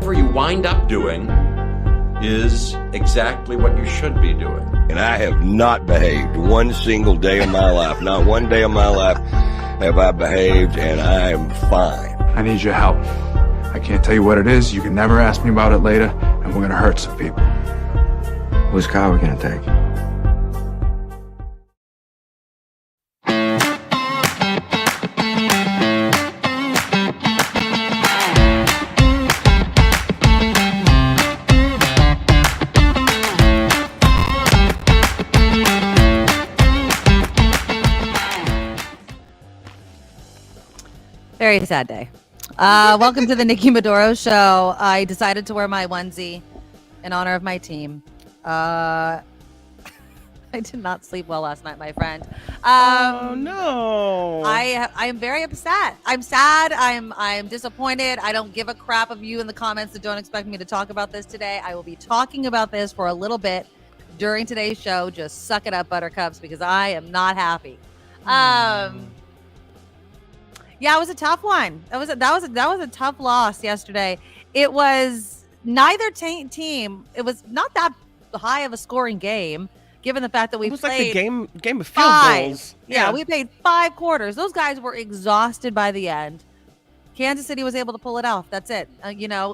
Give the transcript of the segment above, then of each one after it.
whatever you wind up doing is exactly what you should be doing. And I have not behaved one single day of my life. Not one day of my life have I behaved, and I am fine. I need your help. I can't tell you what it is. You can never ask me about it later, and we're going to hurt some people. Whose car are we going to take? Very sad day. Welcome to the Nikki Medoro show. I decided to wear my onesie in honor of my team. I did not sleep well last night, my friend. Oh no! I am very upset. I'm sad. I'm disappointed. I don't give a crap of you in the comments that don't expect me to talk about this today. I will be talking about this for a little bit during today's show. Just suck it up, buttercups, because I am not happy. Yeah, it was a tough one. That was a tough loss yesterday. It was neither team. It was not that high of a scoring game, given the fact that we played like the game of field goals. Yeah, we played 5 quarters. Those guys were exhausted by the end. Kansas City was able to pull it off. That's it.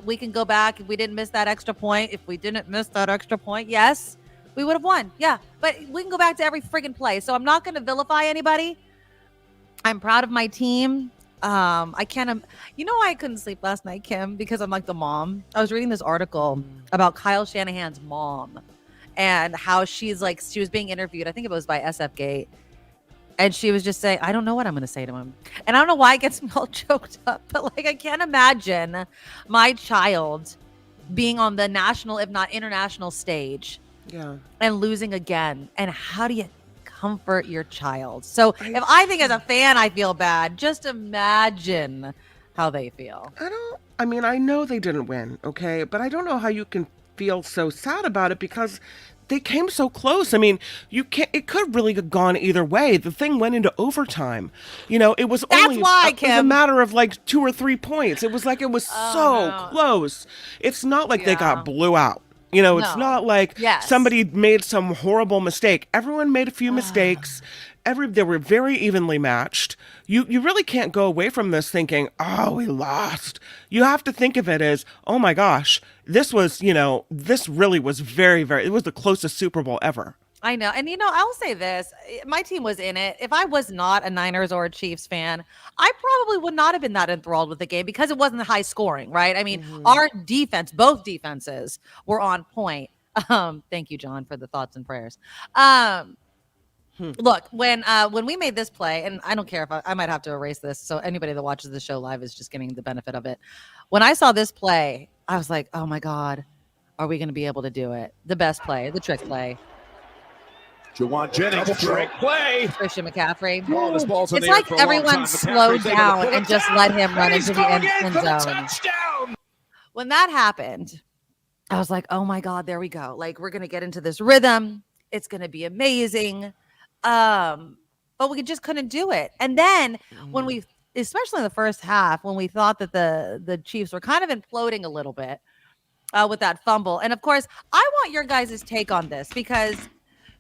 We can go back if we didn't miss that extra point. If we didn't miss that extra point, yes, we would have won. Yeah, but we can go back to every friggin' play. So I'm not going to vilify anybody. I'm proud of my team. I can't, I couldn't sleep last night, Kim, because I'm like the mom. I was reading this article about Kyle Shanahan's mom and how she was being interviewed. I think it was by SF Gate. And she was just saying, I don't know what I'm going to say to him. And I don't know why it gets me all choked up, but I can't imagine my child being on the national, if not international stage and losing again. And how do you comfort your child? So if I think as a fan I feel bad, just imagine how they feel. I know they didn't win, okay, but I don't know how you can feel so sad about it because they came so close. It could really have gone either way. The thing went into overtime. It was only a matter of like 2 or 3 points. It was so close. It's not like they got blew out. It's not like somebody made some horrible mistake. Everyone made a few mistakes. They were very evenly matched. You really can't go away from this thinking, oh, we lost. You have to think of it as, oh my gosh, this really was very, very, it was the closest Super Bowl ever. I know. And, I'll say this. My team was in it. If I was not a Niners or a Chiefs fan, I probably would not have been that enthralled with the game because it wasn't high scoring, right? Our defense, both defenses were on point. Thank you, John, for the thoughts and prayers. Look, when we made this play, and I don't care if I might have to erase this, so anybody that watches the show live is just getting the benefit of it. When I saw this play, I was like, oh, my God, are we going to be able to do it? The best play, the trick play. Jawan Jennings, trick play. Christian McCaffrey. It's like everyone slowed down and just let him run into the end zone. When that happened, I was like, oh my God, there we go. Like, we're going to get into this rhythm. It's going to be amazing. But we just couldn't do it. And then when we, especially in the first half, when we thought that the Chiefs were kind of imploding a little bit with that fumble. And of course, I want your guys' take on this because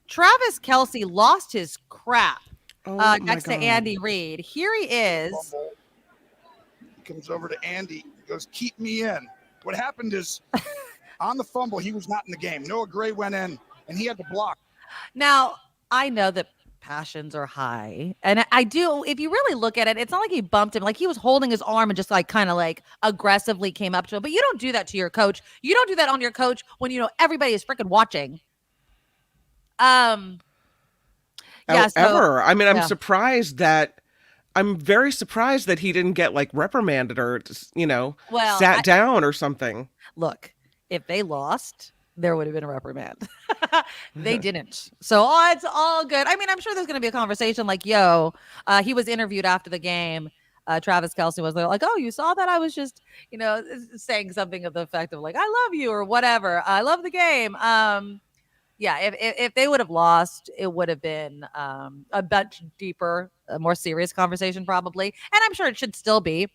Travis Kelce lost his crap next to Andy Reid. Here he is. He comes over to Andy. He goes, keep me in. What happened is on the fumble, he was not in the game. Noah Gray went in, and he had to block. Now, I know that passions are high. And I do, if you really look at it, it's not like he bumped him. Like he was holding his arm and just kind of aggressively came up to him. But you don't do that to your coach. You don't do that on your coach when everybody is freaking watching. I'm surprised that I'm very surprised that he didn't get reprimanded or sat down or something. Look, if they lost, there would have been a reprimand. They didn't. So it's all good. I'm sure there's going to be a conversation he was interviewed after the game. Travis Kelce was like, oh, you saw that? I was just, saying something of the effect of I love you or whatever. I love the game. Yeah, if they would have lost, it would have been a much deeper, a more serious conversation probably. And I'm sure it should still be.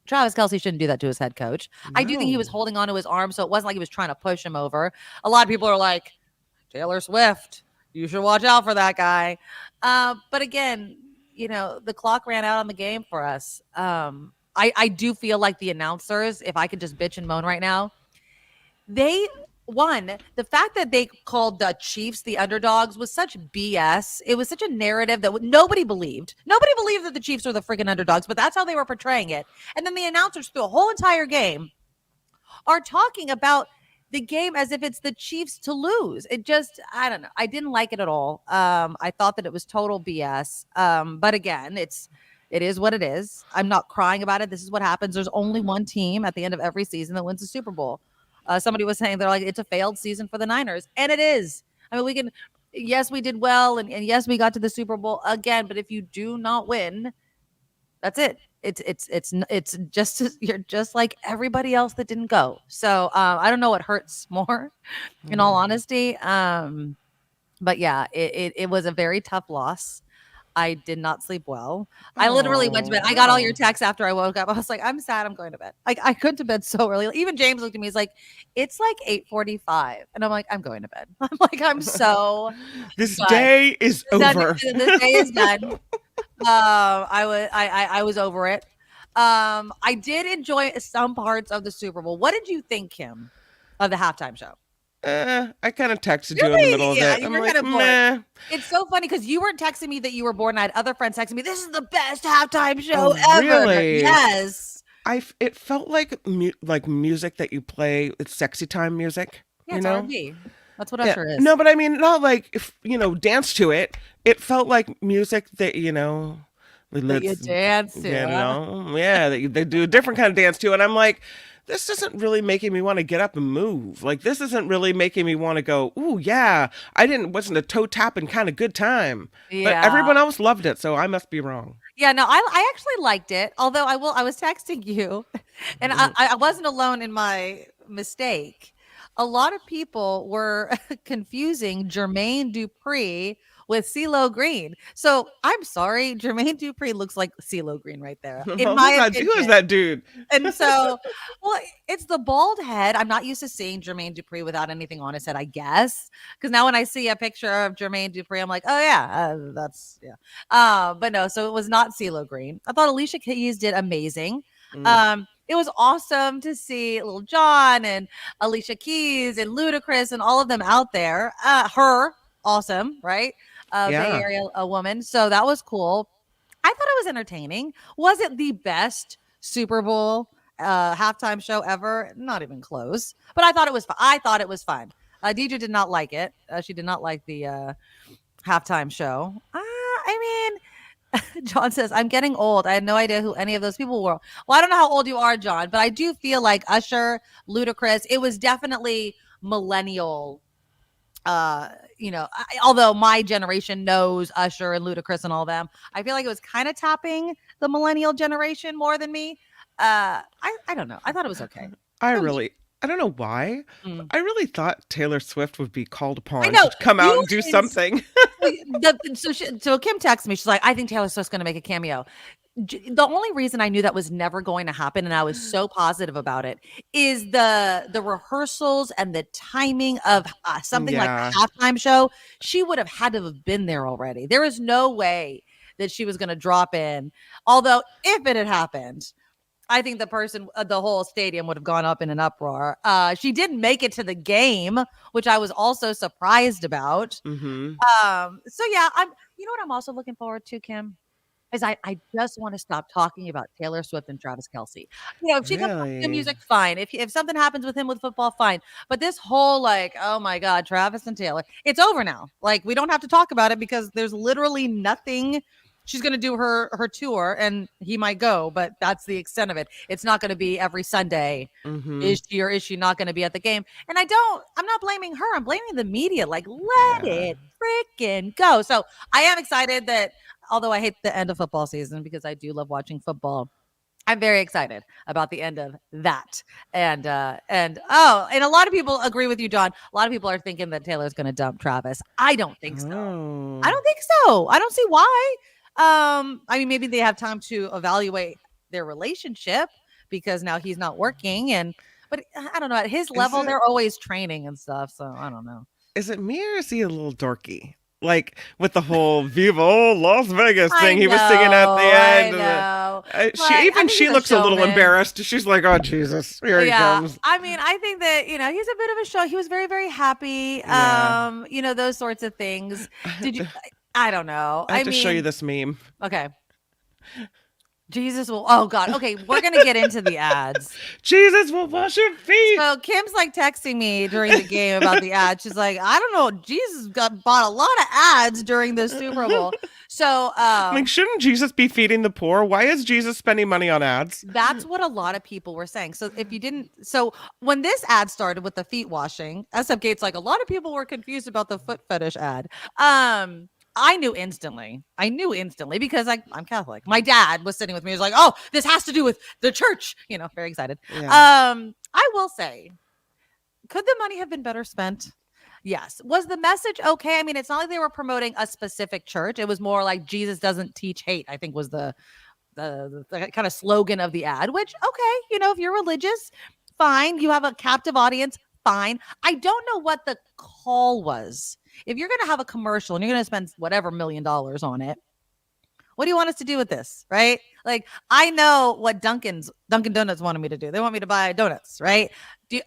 Travis Kelsey shouldn't do that to his head coach. I do think he was holding onto his arm, so it wasn't like he was trying to push him over. A lot of people are like, Taylor Swift, you should watch out for that guy. But again, the clock ran out on the game for us. I do feel like the announcers, if I could just bitch and moan right now, the fact that they called the Chiefs the underdogs was such BS. It was such a narrative that nobody believed. Nobody believed that the Chiefs were the freaking underdogs, but that's how they were portraying it. And then the announcers through a whole entire game are talking about the game as if it's the Chiefs to lose. It just, I don't know. I didn't like it at all. I thought that it was total BS. But again, it is what it is. I'm not crying about it. This is what happens. There's only one team at the end of every season that wins the Super Bowl. Somebody was saying they're like, it's a failed season for the Niners. And it is. I mean, yes, we did well. And yes, we got to the Super Bowl again. But if you do not win, that's it. It's just, you're just like everybody else that didn't go. So I don't know what hurts more, in all honesty. But yeah, it was a very tough loss. I did not sleep well. I literally went to bed. I got all your texts after I woke up. I was like, I'm sad. I'm going to bed. Like, I couldn't to bed so early. Even James looked at me. He's like, it's like 8:45. And I'm like, I'm going to bed. I'm like, I'm so This day is over. This day is done. I was over it. I did enjoy some parts of the Super Bowl. What did you think, Kim, of the halftime show? I kind of texted you in the middle of it. You I'm were like, kind of bored. meh. It's so funny because you weren't texting me that you were bored, and I had other friends texting me, this is the best halftime show ever. Really? Yes. It felt like music that you play. It's sexy time music. Yeah, it's R&B. That's what Usher is. No, but I mean, not like, if dance to it. It felt like music that, That you dance to. That they do a different kind of dance to. And I'm like, this isn't really making me want to get up and move. Like, this isn't really making me want to go, ooh, yeah, wasn't a toe tapping kind of good time. Yeah. But everyone else loved it, so I must be wrong. Yeah, no, I actually liked it. Although I was texting you, and I wasn't alone in my mistake. A lot of people were confusing Jermaine Dupri with CeeLo Green. So I'm sorry, Jermaine Dupri looks like CeeLo Green right there. Who is that dude? And so, well, it's the bald head. I'm not used to seeing Jermaine Dupri without anything on his head, I guess. Because now when I see a picture of Jermaine Dupri, I'm like, oh yeah, but no, so it was not CeeLo Green. I thought Alicia Keys did amazing. It was awesome to see Lil Jon and Alicia Keys and Ludacris and all of them out there. Her, awesome, right? Bay Area woman. So that was cool. I thought it was entertaining. Was it the best Super Bowl halftime show ever? Not even close. But I thought it was fun. Deidre did not like it. She did not like the halftime show. I mean, John says, I'm getting old. I had no idea who any of those people were. Well, I don't know how old you are, John, but I do feel like Usher, Ludacris, it was definitely millennial. Although my generation knows Usher and Ludacris and all them, I feel like it was kind of tapping the millennial generation more than me. I don't know. I thought it was okay. I don't know why. I really thought Taylor Swift would be called upon I know. to come out and do something. So Kim texted me. She's like, I think Taylor Swift's going to make a cameo. The only reason I knew that was never going to happen, and I was so positive about it, is the rehearsals and the timing of something like a halftime show. She would have had to have been there already. There is no way that she was going to drop in. Although if it had happened, I think the whole stadium would have gone up in an uproar. She didn't make it to the game, which I was also surprised about. Mm-hmm. So yeah, you know what I'm also looking forward to, Kim? Is I just want to stop talking about Taylor Swift and Travis Kelce. If she comes up with the music, fine. If something happens with him with football, fine. But this whole oh my God, Travis and Taylor, it's over now. Like, we don't have to talk about it because there's literally nothing. She's going to do her tour and he might go, but that's the extent of it. It's not going to be every Sunday. Mm-hmm. Is she or is she not going to be at the game? And I'm not blaming her. I'm blaming the media. Like, let it freaking go. So I am excited that, although I hate the end of football season because I do love watching football, I'm very excited about the end of that. And a lot of people agree with you, John. A lot of people are thinking that Taylor's going to dump Travis. I don't think so. I don't think so. I don't see why. I mean, maybe they have time to evaluate their relationship, because now he's not working. But I don't know, at his level, they're always training and stuff. So I don't know. Is it me or is he a little dorky? Like with the whole Viva Las Vegas thing he was singing at the end. I know. She looks a little embarrassed. She's like, oh, Jesus, here he comes. I mean, I think that, he's a bit of a show. He was very, very happy. Those sorts of things. Did you? I don't know. I have to show you this meme. Okay. Jesus will. Oh God. Okay, we're gonna get into the ads. Jesus will wash your feet. So Kim's like texting me during the game about the ads. She's like, I don't know. Jesus bought a lot of ads during the Super Bowl. So shouldn't Jesus be feeding the poor? Why is Jesus spending money on ads? That's what a lot of people were saying. So if you didn't, so when this ad started with the feet washing, SF Gates, like a lot of people were confused about the foot fetish ad. I knew instantly because I'm Catholic. My dad was sitting with me. He was like, oh, this has to do with the church, very excited. Yeah. I will say, could the money have been better spent? Yes. Was the message okay? I mean, it's not like they were promoting a specific church. It was more like Jesus doesn't teach hate, I think was the kind of slogan of the ad, which, okay, if you're religious, fine. You have a captive audience, fine. I don't know what the call was. If you're going to have a commercial and you're going to spend whatever $1 million on it, what do you want us to do with this? Right? Like, I know what Dunkin' Donuts wanted me to do. They want me to buy donuts, right? Do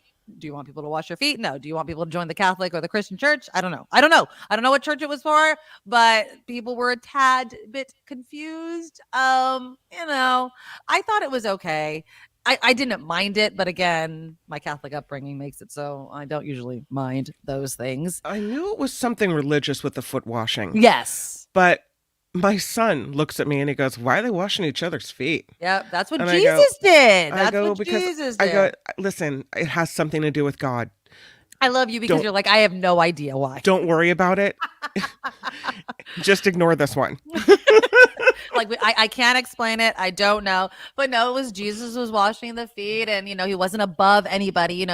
you want people to wash their feet? No. Do you want people to join the Catholic or the Christian church? I don't know. I don't know what church it was for, but people were a tad bit confused. I thought it was okay. I didn't mind it, but again, my Catholic upbringing makes it so I don't usually mind those things. I knew it was something religious with the foot washing. Yes. But my son looks at me and he goes, why are they washing each other's feet? Yep, that's what Jesus did. That's what Jesus did. I go, listen, it has something to do with God. I love you because you're like, I have no idea why. Don't worry about it. Just ignore this one. Like, I can't explain it. I don't know. But no, it was Jesus was washing the feet and, he wasn't above anybody,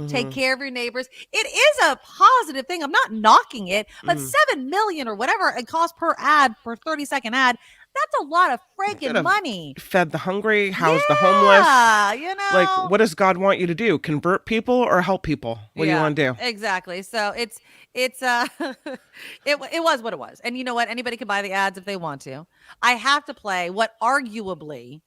take care of your neighbors. It is a positive thing. I'm not knocking it, but 7 million or whatever it costs per 30-second ad. That's a lot of freaking money. Fed the hungry, housed the homeless. Yeah, Like, what does God want you to do? Convert people or help people? What do you want to do? Exactly. So it's it was what it was. And you know what? Anybody can buy the ads if they want to. I have to play what arguably,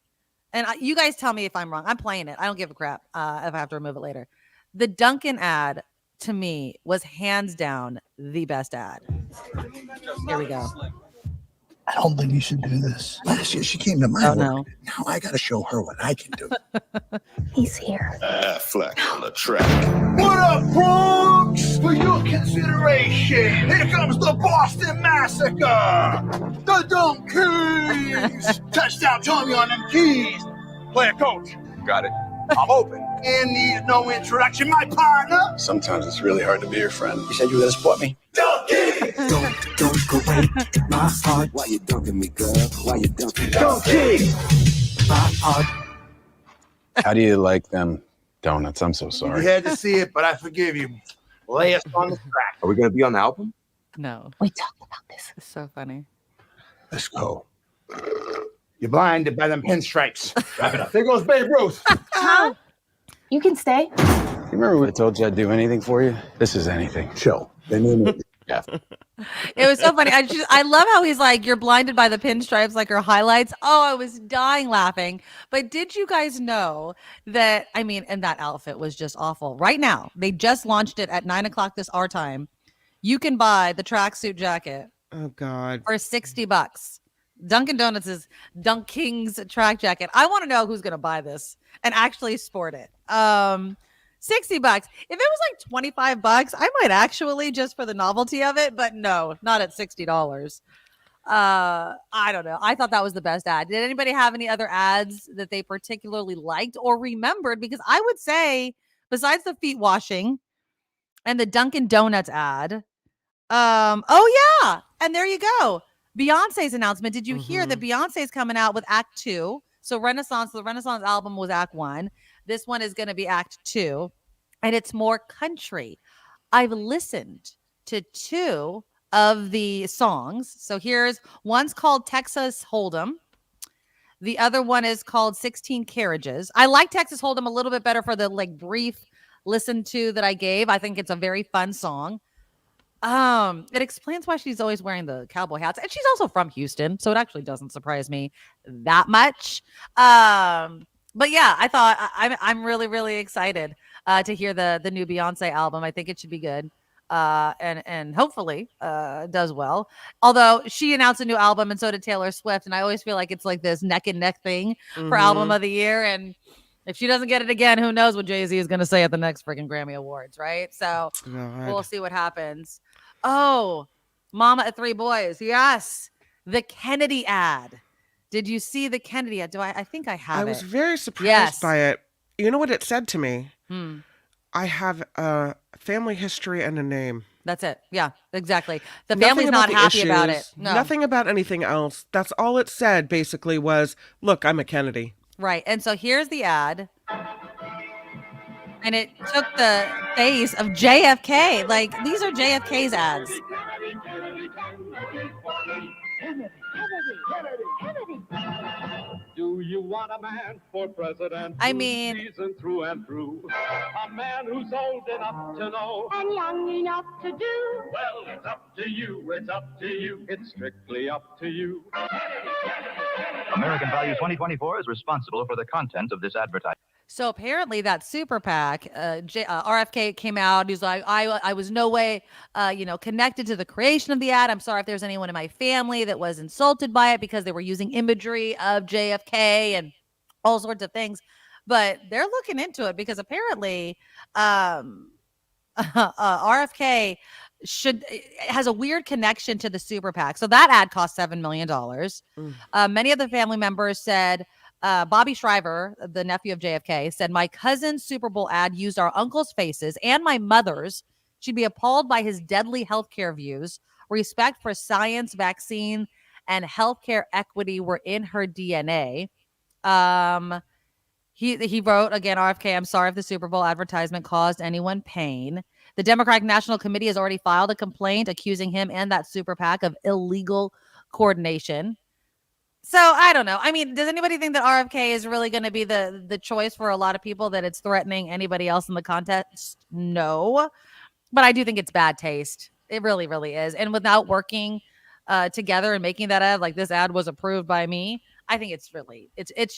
and you guys tell me if I'm wrong. I'm playing it. I don't give a crap if I have to remove it later. The Dunkin' ad, to me, was hands down the best ad. Here we go. I don't think you should do this. Last year she came to my work. No. Now I gotta show her what I can do. He's here. Fleck on the track. What up, Bronx? For your consideration, here comes the Boston Massacre. The Dunkin. Touchdown Tommy on them keys. Player coach. Got it. I'm open. And needs no introduction, my partner. Sometimes it's really hard to be your friend. You said you were gonna support me. Dunkin. Don't go away. My heart. Why you dunking me, girl? Why you dunking? Dunkin. My heart. How do you like them donuts? I'm so sorry. You had to see it, but I forgive you. Lay us on the track. Are we going to be on the album? No. We talked about this. It's so funny. Let's go. You're blinded by them pinstripes. Wrap it up. There goes Babe Ruth. Tom, you can stay. You remember when I told you I'd do anything for you? This is anything. Chill. Yeah. It was so funny. I love how he's like, you're blinded by the pinstripes, like her highlights. Oh, I was dying laughing. But did you guys know that, and that outfit was just awful. Right now, they just launched it at 9:00 this our time. You can buy the tracksuit jacket. Oh, God. For $60. Dunkin' Donuts is Dunking's track jacket. I want to know who's going to buy this and actually sport it. $60. If it was like $25, I might actually, just for the novelty of it, but no, not at $60. I don't know. I thought that was the best ad. Did anybody have any other ads that they particularly liked or remembered? Because I would say, besides the feet washing and the Dunkin' Donuts ad, oh yeah, and there you go. Beyonce's announcement. Did you hear that Beyonce's coming out with Act 2? So the Renaissance album was Act 1. This one is going to be Act 2, and it's more country. I've listened to 2 of the songs. So here's one's called Texas Hold'em. The other one is called 16 Carriages. I like Texas Hold'em a little bit better for the like brief listen to that I gave. I think it's a very fun song. It explains why she's always wearing the cowboy hats, and she's also from Houston, so it actually doesn't surprise me that much. But yeah, I thought I'm really, really excited to hear the new Beyonce album. I think it should be good. And hopefully does well. Although she announced a new album and so did Taylor Swift, and I always feel like it's like this neck and neck thing for album of the year. And if she doesn't get it again, who knows what Jay-Z is going to say at the next freaking Grammy Awards, right? So we'll see what happens. Oh, Mama of 3 Boys. Yes. The Kennedy ad. Did you see the Kennedy ad? I think I have it. I was very surprised by it. You know what it said to me? I have a family history and a name. That's it. Yeah, exactly. The family's not happy about it. No. Nothing about anything else. That's all it said, basically, was, look, I'm a Kennedy. Right. And so here's the ad. And it took the face of JFK. Like, these are JFK's ads. Do you want a man for president? I mean, seasoned through and through, a man who's old enough to know and young enough to do. Well, it's up to you. It's up to you. It's strictly up to you. American Value 2024 is responsible for the content of this advertisement. So apparently that super PAC, RFK came out. He's like, I was no way, connected to the creation of the ad. I'm sorry if there's anyone in my family that was insulted by it because they were using imagery of JFK and all sorts of things. But they're looking into it because apparently RFK has a weird connection to the super PAC. So that ad cost $7 million. Many of the family members said, Bobby Shriver, the nephew of JFK, said, my cousin's Super Bowl ad used our uncle's faces and my mother's. She'd be appalled by his deadly healthcare views. Respect for science, vaccine, and healthcare equity were in her DNA. He wrote, again, RFK, I'm sorry if the Super Bowl advertisement caused anyone pain. The Democratic National Committee has already filed a complaint accusing him and that super PAC of illegal coordination. So I don't know. I mean, does anybody think that RFK is really going to be the choice for a lot of people, that it's threatening anybody else in the contest? No, but I do think it's bad taste. It really, really is. And without working together and making that ad, like this ad was approved by me, I think it's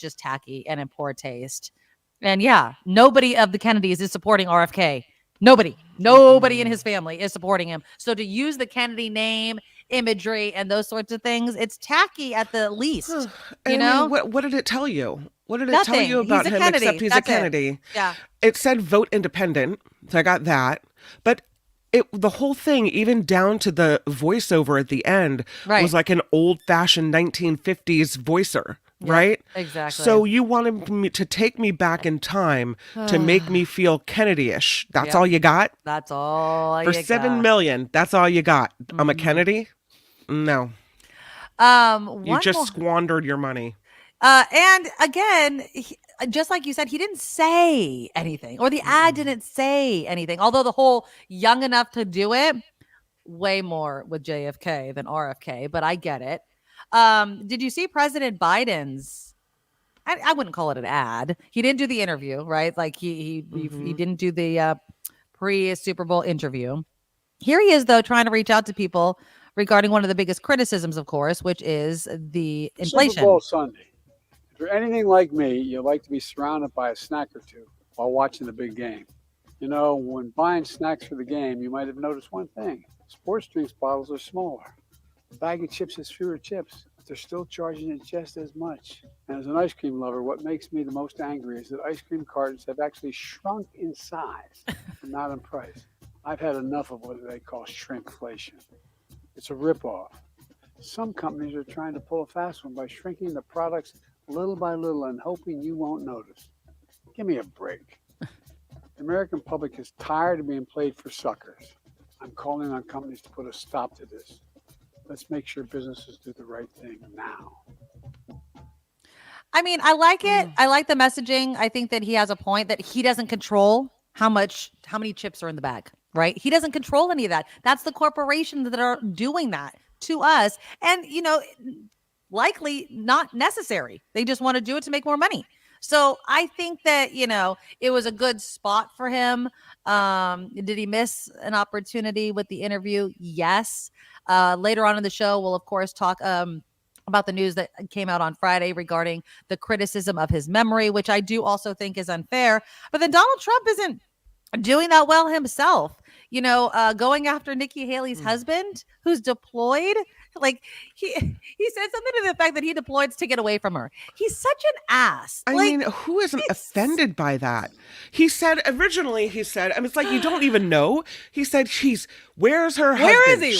just tacky and in poor taste. And yeah, nobody of the Kennedys is supporting RFK. Nobody in his family is supporting him. So to use the Kennedy name, imagery, and those sorts of things, it's tacky at the least. You know, what did it tell you? What did it Nothing. tell you about him? Kennedy. Except he's That's a Kennedy. It. Yeah. It said vote independent, so I got that. But the whole thing, even down to the voiceover at the end, was like an old-fashioned 1950s voicer. Yep, right? Exactly. So you wanted me to take me back in time to make me feel Kennedy-ish. That's all you got? That's all For you $7 got. million, that's all you got. I'm a Kennedy? No. You just squandered your money. And again, just like you said, he didn't say anything, or the ad didn't say anything. Although the whole young enough to do it, way more with JFK than RFK, but I get it. Did you see President Biden's? I wouldn't call it an ad. He didn't do the interview, right? Like he didn't do the pre-Super Bowl interview. Here he is, though, trying to reach out to people regarding one of the biggest criticisms, of course, which is the inflation. Super Bowl Sunday. If you're anything like me, you like to be surrounded by a snack or two while watching the big game. You know, when buying snacks for the game, you might have noticed one thing. Sports drinks bottles are smaller. A bag of chips has fewer chips, but they're still charging it just as much. And as an ice cream lover, what makes me the most angry is that ice cream cartons have actually shrunk in size, but not in price. I've had enough of what they call shrinkflation. It's a ripoff. Some companies are trying to pull a fast one by shrinking the products little by little and hoping you won't notice. Give me a break. The American public is tired of being played for suckers. I'm calling on companies to put a stop to this. Let's make sure businesses do the right thing now. I mean, I like it. I like the messaging. I think that he has a point that he doesn't control how many chips are in the bag, right? He doesn't control any of that. That's the corporations that are doing that to us. And, you know, likely not necessary. They just want to do it to make more money. So I think that, it was a good spot for him. Did he miss an opportunity with the interview? Yes. Later on in the show, we'll of course talk about the news that came out on Friday regarding the criticism of his memory, which I do also think is unfair. But then Donald Trump isn't doing that well himself. Going after Nikki Haley's husband, who's deployed. Like he said something to the effect that he deployed to get away from her. He's such an ass. I mean, who isn't offended by that? Originally he said, it's like you don't even know. He said, where's her husband? Where is he?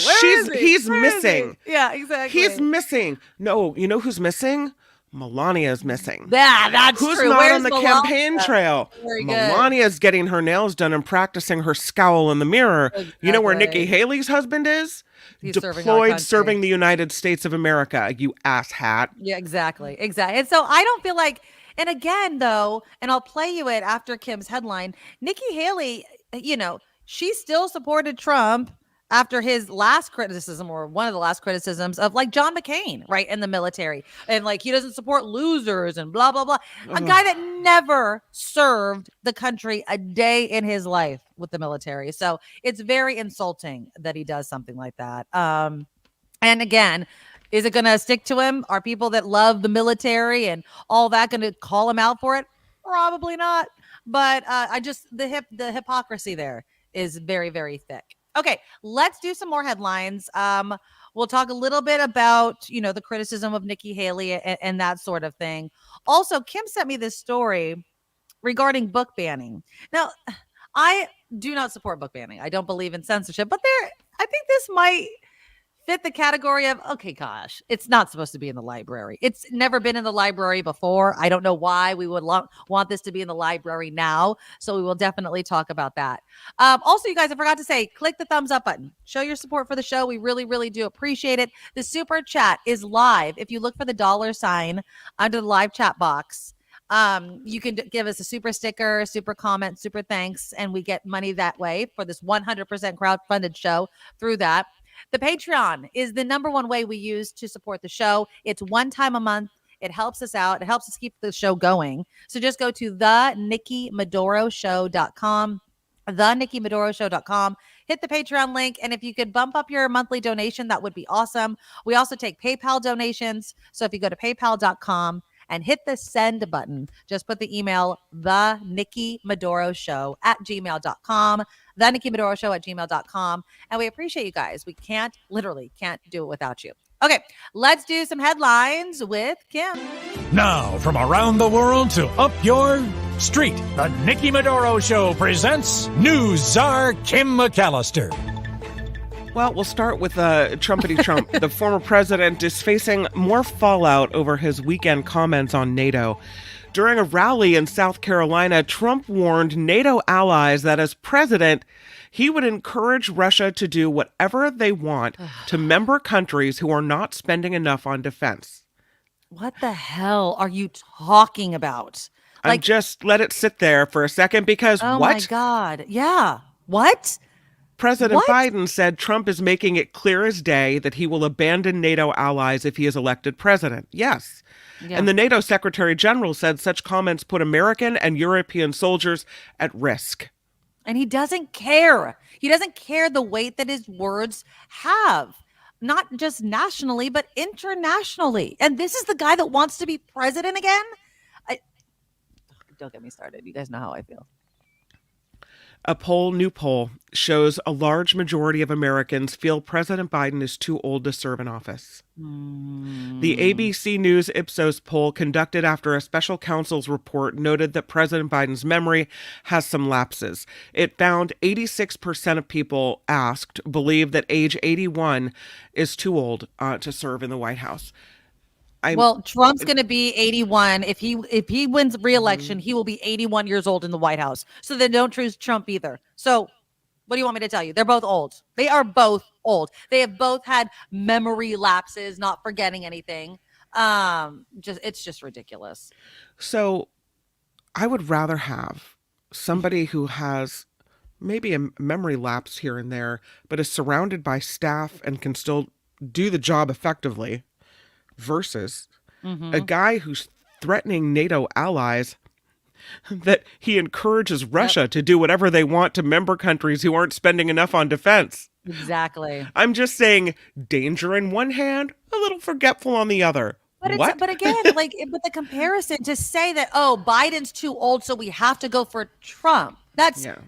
He's Where is missing. he? Yeah, exactly. He's missing. No, you know who's missing? Melania's missing. Yeah, that's Who's true. not Where's on the Melania? campaign trail? Very good. Melania's getting her nails done and practicing her scowl in the mirror. Exactly. You know where Nikki Haley's husband is? He's Deployed serving the United States of America, you asshat. Yeah, exactly. And so I don't feel like, and again, though, and I'll play you it after Kim's headline, Nikki Haley, she still supported Trump after his last criticism, or one of the last criticisms of like John McCain, right, in the military. And like he doesn't support losers and blah, blah, blah. A guy that never served the country a day in his life with the military. So it's very insulting that he does something like that. And again, is it going to stick to him? Are people that love the military and all that going to call him out for it? Probably not. But the hypocrisy there is very, very thick. Okay, let's do some more headlines. We'll talk a little bit about, the criticism of Nikki Haley and that sort of thing. Also, Kim sent me this story regarding book banning. Now, I do not support book banning. I don't believe in censorship, but I think this might fit the category of, okay, gosh, it's not supposed to be in the library. It's never been in the library before. I don't know why we would want this to be in the library now. So we will definitely talk about that. Also, you guys, I forgot to say, click the thumbs up button. Show your support for the show. We really, really do appreciate it. The super chat is live. If you look for the $ under the live chat box, you can give us a super sticker, super comment, super thanks, and we get money that way for this 100% crowd-funded show through that. The Patreon is the number one way we use to support the show. It's one time a month. It helps us out. It helps us keep the show going. So just go to thenikkimedoroshow.com, thenikkimedoroshow.com, hit the Patreon link. And if you could bump up your monthly donation, that would be awesome. We also take PayPal donations. So if you go to paypal.com and hit the send button, just put the email, thenikkimedoroshow@gmail.com, thenikkimedoroshow@gmail.com. And we appreciate you guys. We literally can't do it without you. Okay, let's do some headlines with Kim. Now, from around the world to up your street, the Nikki Medoro Show presents News Czar Kim McAllister. Well, we'll start with Trumpity Trump. The former president is facing more fallout over his weekend comments on NATO. During a rally in South Carolina, Trump warned NATO allies that as president, he would encourage Russia to do whatever they want to member countries who are not spending enough on defense. What the hell are you talking about? Just let it sit there for a second because what? Oh what? My God. Yeah. What? President Biden said Trump is making it clear as day that he will abandon NATO allies if he is elected president. Yes. Yeah. And the NATO Secretary General said such comments put American and European soldiers at risk. And he doesn't care. He doesn't care the weight that his words have, not just nationally, but internationally. And this is the guy that wants to be president again? Don't get me started. You guys know how I feel. A new poll, shows a large majority of Americans feel President Biden is too old to serve in office. The ABC News Ipsos poll conducted after a special counsel's report noted that President Biden's memory has some lapses. It found 86% of people asked believe that age 81 is too old to serve in the White House. Well, Trump's going to be 81. If he wins re-election, he will be 81 years old in the White House. So then don't choose Trump either. So what do you want me to tell you? They're both old. They are both old. They have both had memory lapses, not forgetting anything. It's just ridiculous. So I would rather have somebody who has maybe a memory lapse here and there, but is surrounded by staff and can still do the job effectively, versus Mm-hmm. a guy who's threatening NATO allies that he encourages Russia to do whatever they want to member countries who aren't spending enough on defense. Exactly. I'm just saying, danger in one hand, a little forgetful on the other. But again, but the comparison to say that, oh, Biden's too old, so we have to go for Trump.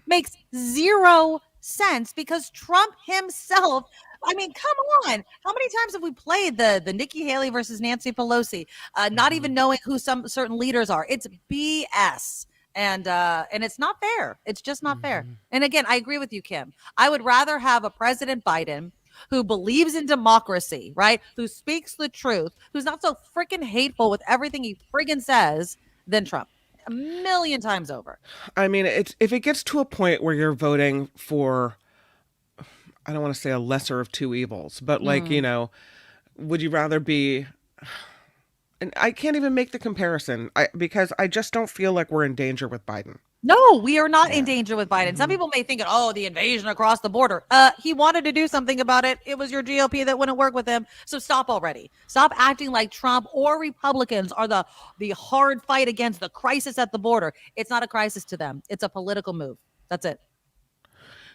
Makes zero sense because Trump himself, I mean, come on. How many times have we played the Nikki Haley versus Nancy Pelosi, not even knowing who some certain leaders are? It's BS. And it's not fair. It's just not fair. And again, I agree with you, Kim. I would rather have a President Biden who believes in democracy, right? Who speaks the truth, who's not so freaking hateful with everything he friggin' says than Trump. A million times over. I mean, if it gets to a point where you're voting for, I don't want to say a lesser of two evils, but would you rather be, and I can't even make the comparison because I just don't feel like we're in danger with Biden. No, we are not in danger with Biden. Some people may think, the invasion across the border. He wanted to do something about it. It was your GOP that wouldn't work with him. So stop already. Stop acting like Trump or Republicans are the hard fight against the crisis at the border. It's not a crisis to them. It's a political move. That's it.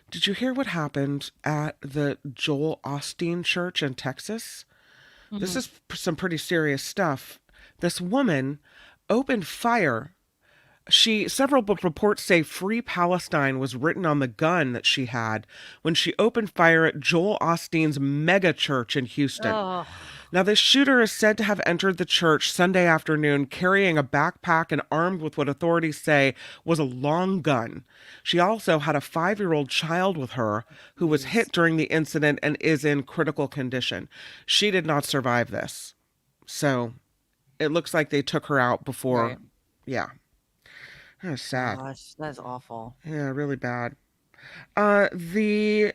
Did you hear what happened at the Joel Osteen Church in Texas? Mm-hmm. This is some pretty serious stuff. This woman opened fire. Several reports say Free Palestine was written on the gun that she had when she opened fire at Joel Osteen's mega church in Houston. Oh. Now, this shooter is said to have entered the church Sunday afternoon carrying a backpack and armed with what authorities say was a long gun. She also had a 5-year-old child with her who was hit during the incident and is in critical condition. She did not survive this. So it looks like they took her out before. Right. Yeah. That's sad. Gosh, that's awful. Yeah, really bad. The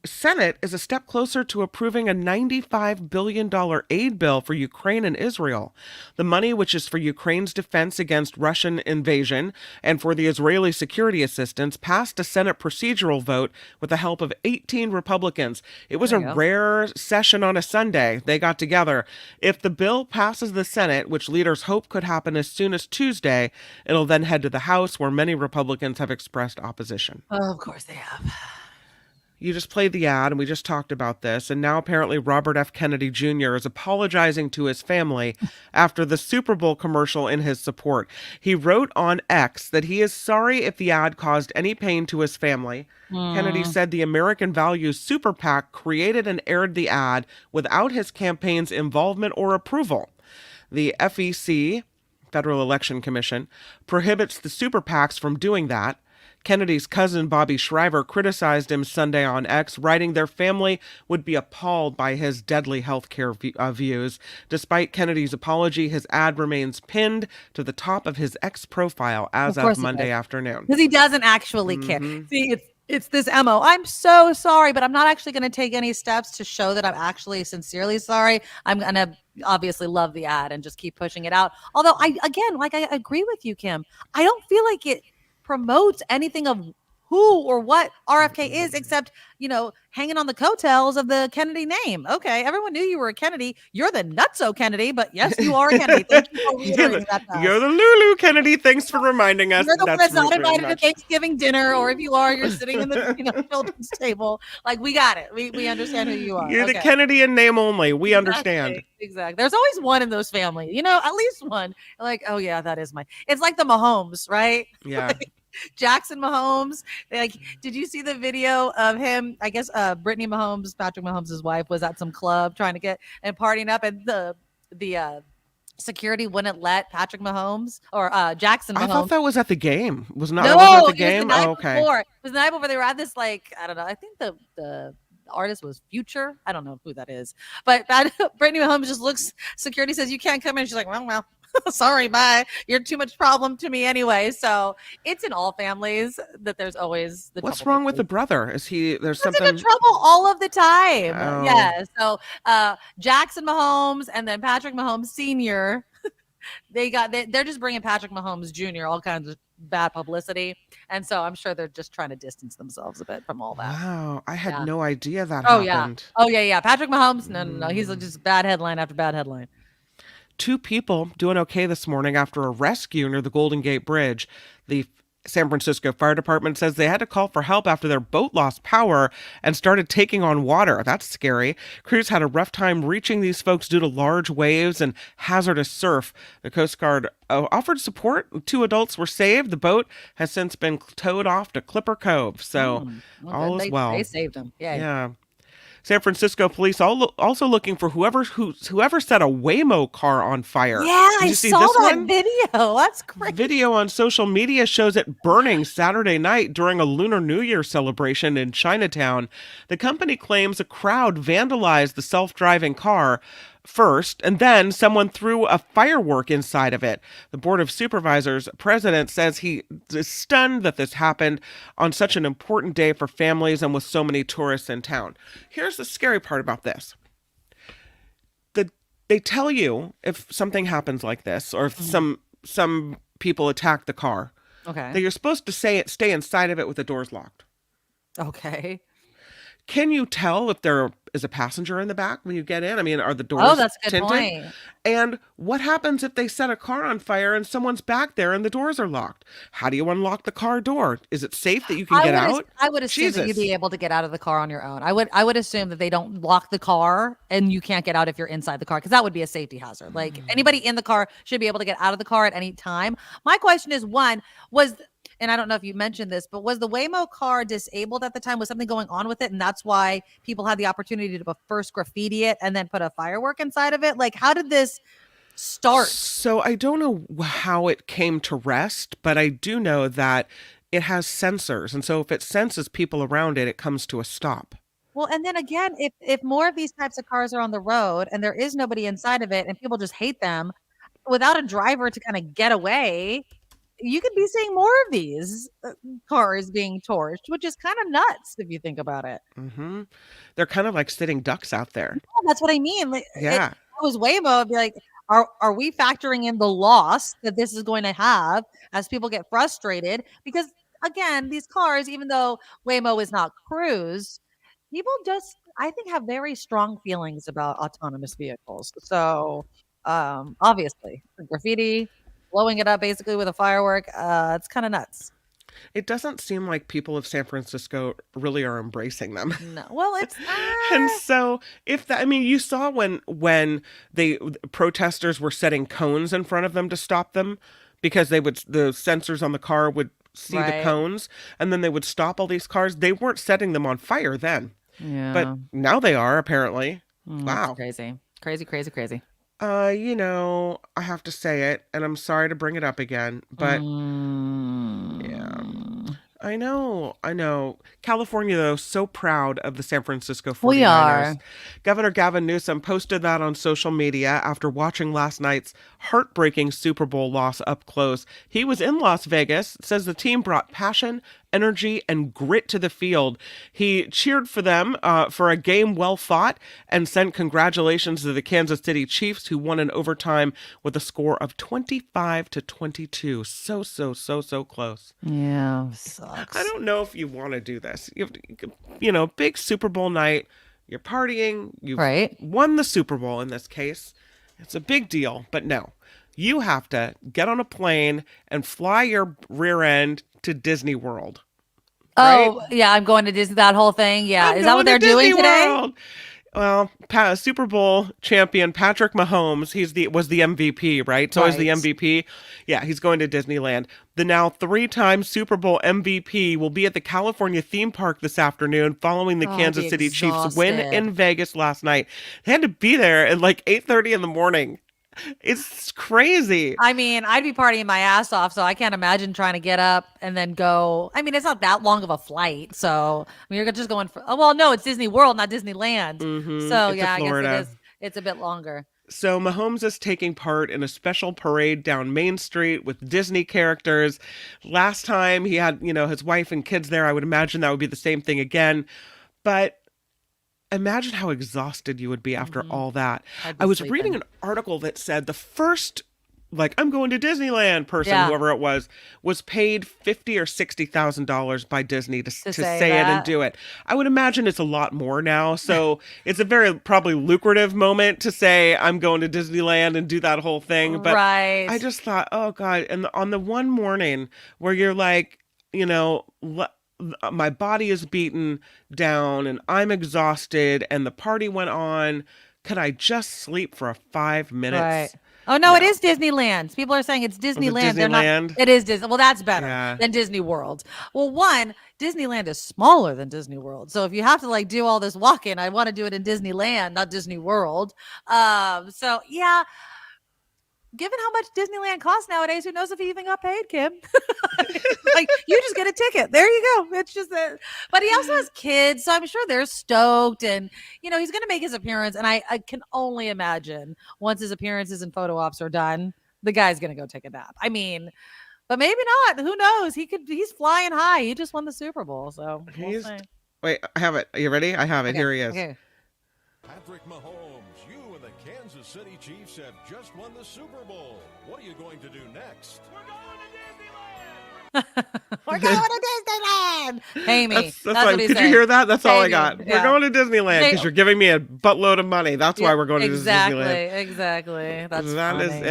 Senate is a step closer to approving a $95 billion aid bill for Ukraine and Israel. The money, which is for Ukraine's defense against Russian invasion and for the Israeli security assistance, passed a Senate procedural vote with the help of 18 Republicans. It was a rare session on a Sunday. They got together. If the bill passes the Senate, which leaders hope could happen as soon as Tuesday, it'll then head to the House, where many Republicans have expressed opposition. Oh, of course they have. You just played the ad, and we just talked about this, and now apparently Robert F. Kennedy Jr. is apologizing to his family after the Super Bowl commercial in his support. He wrote on X that he is sorry if the ad caused any pain to his family. Kennedy said the American Values Super PAC created and aired the ad without his campaign's involvement or approval. The FEC, Federal Election Commission, prohibits the super PACs from doing that. Kennedy's cousin Bobby Shriver criticized him Sunday on X, writing their family would be appalled by his deadly healthcare views. Despite Kennedy's apology, his ad remains pinned to the top of his X profile as of Monday afternoon. Because he doesn't actually care. See, it's this MO. I'm so sorry, but I'm not actually going to take any steps to show that I'm actually sincerely sorry. I'm going to obviously love the ad and just keep pushing it out. Although I agree with you, Kim. I don't feel like it promotes anything of who or what RFK is, except, hanging on the coattails of the Kennedy name. Okay, everyone knew you were a Kennedy. You're the nutso Kennedy, but yes, you are a Kennedy. Thank you for reiterating that. You're the Lulu Kennedy. Thanks for reminding us. You're the one that's not invited to Thanksgiving dinner, or if you are, you're sitting in the children's table. Like, we got it. We understand who you are. You're the Kennedy in name only. We understand. Exactly. There's always one in those families. At least one. Like, oh yeah, that is mine. It's like the Mahomes, right? Yeah. Jackson Mahomes. Did you see the video of him? I guess Brittany Mahomes, Patrick Mahomes' wife, was at some club trying to get and partying up, and the security wouldn't let Patrick Mahomes or Jackson Mahomes. I thought that was at the game. Was not no, at the game? It was the night before. They were at this, I don't know. I think the artist was Future. I don't know who that is. But Brittany Mahomes just looks, security says, you can't come in. She's like, well. Sorry, bye. You're too much problem to me anyway. So it's in all families that there's always the. What's wrong with the brother? Is there's something in trouble all of the time? Oh. Yeah. So Jackson Mahomes and then Patrick Mahomes Sr. They're just bringing Patrick Mahomes Jr. all kinds of bad publicity, and so I'm sure they're just trying to distance themselves a bit from all that. Wow, I had no idea that happened. Yeah. Patrick Mahomes, no. He's just bad headline after bad headline. 2 people doing okay this morning after a rescue near the Golden Gate Bridge. The San Francisco Fire Department says they had to call for help after their boat lost power and started taking on water. That's scary. Crews had a rough time reaching these folks due to large waves and hazardous surf. The Coast Guard offered support. 2 adults were saved. The boat has since been towed off to Clipper Cove. So all is well. They saved them. Yeah. San Francisco police also looking for whoever set a Waymo car on fire. Yeah, Did I you see saw this that one? video. That's crazy. Video on social media shows it burning Saturday night during a Lunar New Year celebration in Chinatown. The company claims a crowd vandalized the self-driving car first, and then someone threw a firework inside of it. The Board of Supervisors president says he is stunned that this happened on such an important day for families and with so many tourists in town. Here's the scary part about this. They tell you if something happens like this, or if some people attack the car, that you're supposed to stay inside of it with the doors locked. Okay. Can you tell if there is a passenger in the back when you get in? I mean, are the doors that's a good tinted? point. And what happens if they set a car on fire and someone's back there and the doors are locked? How do you unlock the car door? Is it safe that you can get out? I would assume that you'd be able to get out of the car on your own. I would assume that they don't lock the car and you can't get out if you're inside the car, because that would be a safety hazard. Like anybody in the car should be able to get out of the car at any time. My question is, and I don't know if you mentioned this, but was the Waymo car disabled at the time? Was something going on with it? And that's why people had the opportunity to first graffiti it and then put a firework inside of it? Like, how did this start? So I don't know how it came to rest, but I do know that it has sensors. And so if it senses people around it, it comes to a stop. Well, and then again, if more of these types of cars are on the road and there is nobody inside of it and people just hate them, without a driver to kind of get away, you could be seeing more of these cars being torched, which is kind of nuts if you think about it. Mm-hmm. They're kind of like sitting ducks out there. Yeah, that's what I mean. Like, yeah. If it was Waymo, I'd be like, are we factoring in the loss that this is going to have as people get frustrated? Because again, these cars, even though Waymo is not cruise, people just, I think, have very strong feelings about autonomous vehicles. So obviously, graffiti, blowing it up basically with a firework, it's kind of nuts. It doesn't seem like people of San Francisco really are embracing them. No, well, it's and so you saw when protesters were setting cones in front of them to stop them, because the sensors on the car would see the cones, and then they would stop all these cars. They weren't setting them on fire then, but now they are, apparently. Wow, crazy. I have to say it, and I'm sorry to bring it up again, but yeah, I know. California, though, so proud of the San Francisco 49ers. We are. Governor Gavin Newsom posted that on social media after watching last night's heartbreaking Super Bowl loss up close. He was in Las Vegas, says the team brought passion, energy, and grit to the field. He cheered for them for a game well fought and sent congratulations to the Kansas City Chiefs, who won in overtime with a score of 25-22. So close. Yeah, sucks. I don't know if you want to do this. You have to, big Super Bowl night. You're partying. You've won the Super Bowl in this case. It's a big deal, but no. You have to get on a plane and fly your rear end to Disney World. Oh, yeah, I'm going to Disney, that whole thing. Yeah. Is that what they're doing today? Well, Super Bowl champion Patrick Mahomes, was the MVP, right? So is the MVP. Yeah, he's going to Disneyland. The now 3-time Super Bowl MVP will be at the California theme park this afternoon following the Kansas City Chiefs win in Vegas last night. They had to be there at like 8:30 in the morning. It's crazy. I mean, I'd be partying my ass off, so I can't imagine trying to get up and then go. I mean, it's not that long of a flight, so you're just going for. Oh, well, no, it's Disney World, not Disneyland. Mm-hmm. So it's I guess it's a bit longer. So Mahomes is taking part in a special parade down Main Street with Disney characters. Last time he had, his wife and kids there. I would imagine that would be the same thing again, but. Imagine how exhausted you would be after all that. I was reading an article that said the first like, I'm going to Disneyland person, Yeah. whoever it was paid $50,000 or $60,000 by Disney to say it that. and do it. I would imagine it's a lot more now. So it's a very probably lucrative moment to say I'm going to Disneyland and do that whole thing. But Right. I just thought, oh God. And on the one morning where you're like, you know, my body is beaten down and I'm exhausted and the party went on. Could I just sleep for 5 minutes? Right. Oh no, it is Disneyland. People are saying it's Disneyland. They're not. Disneyland? It is Disney. Well, that's better Yeah. than Disney World. Well, one, Disneyland is smaller than Disney World. So if you have to like do all this walking, I want to do it in Disneyland, not Disney World. So yeah. Given how much Disneyland costs nowadays, who knows if he even got paid, Kim? Like, you just get a ticket. There you go. It's just that. But he also has kids, so I'm sure they're stoked. And, you know, he's going to make his appearance. And I can only imagine once his appearances and photo ops are done, the guy's going to go take a nap. I mean, but maybe not. Who knows? He's flying high. He just won the Super Bowl. So we'll see. Wait, I have it. Are you ready? I have it. Okay, Here he is. okay. Patrick Mahomes, you and the Kansas City Chiefs have just won the Super Bowl. What are you going to do next? We're going to Disneyland. Hey, me. That's That's why, what he's could saying. you hear that? That's all Hey, I got. me. We're going to Disneyland because you're giving me a buttload of money. That's why we're going to Disneyland. Exactly. That's That is funny.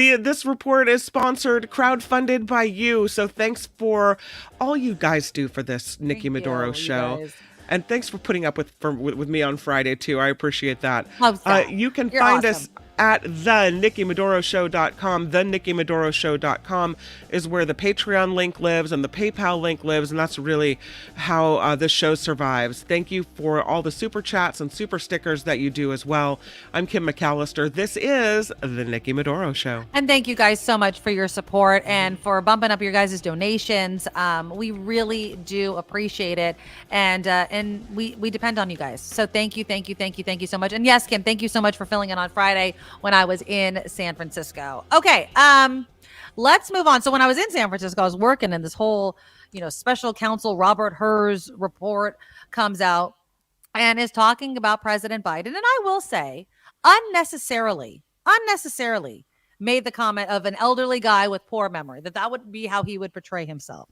it. This report is sponsored, crowdfunded by you. So thanks for all you guys do for this Nikki Medoro show. guys. And thanks for putting up with me on Friday, too. I appreciate that. You can You're find awesome. us at thenikkimedoroshow.com. Thenikkimedoroshow.com is where the Patreon link lives and the PayPal link lives, and that's really how this show survives. Thank you for all the super chats and super stickers that you do as well. I'm Kim McAllister. This is the Nikki Medoro Show. And thank you guys so much for your support and for bumping up your guys' donations. We really do appreciate it. And we depend on you guys. So thank you so much. And yes, Kim, thank you so much for filling in on Friday when I was in San Francisco. Okay, let's move on. So when I was in San Francisco, I was working and this whole, special counsel Robert Hur's report comes out and is talking about President Biden. And I will say, unnecessarily made the comment of an elderly guy with poor memory, that would be how he would portray himself.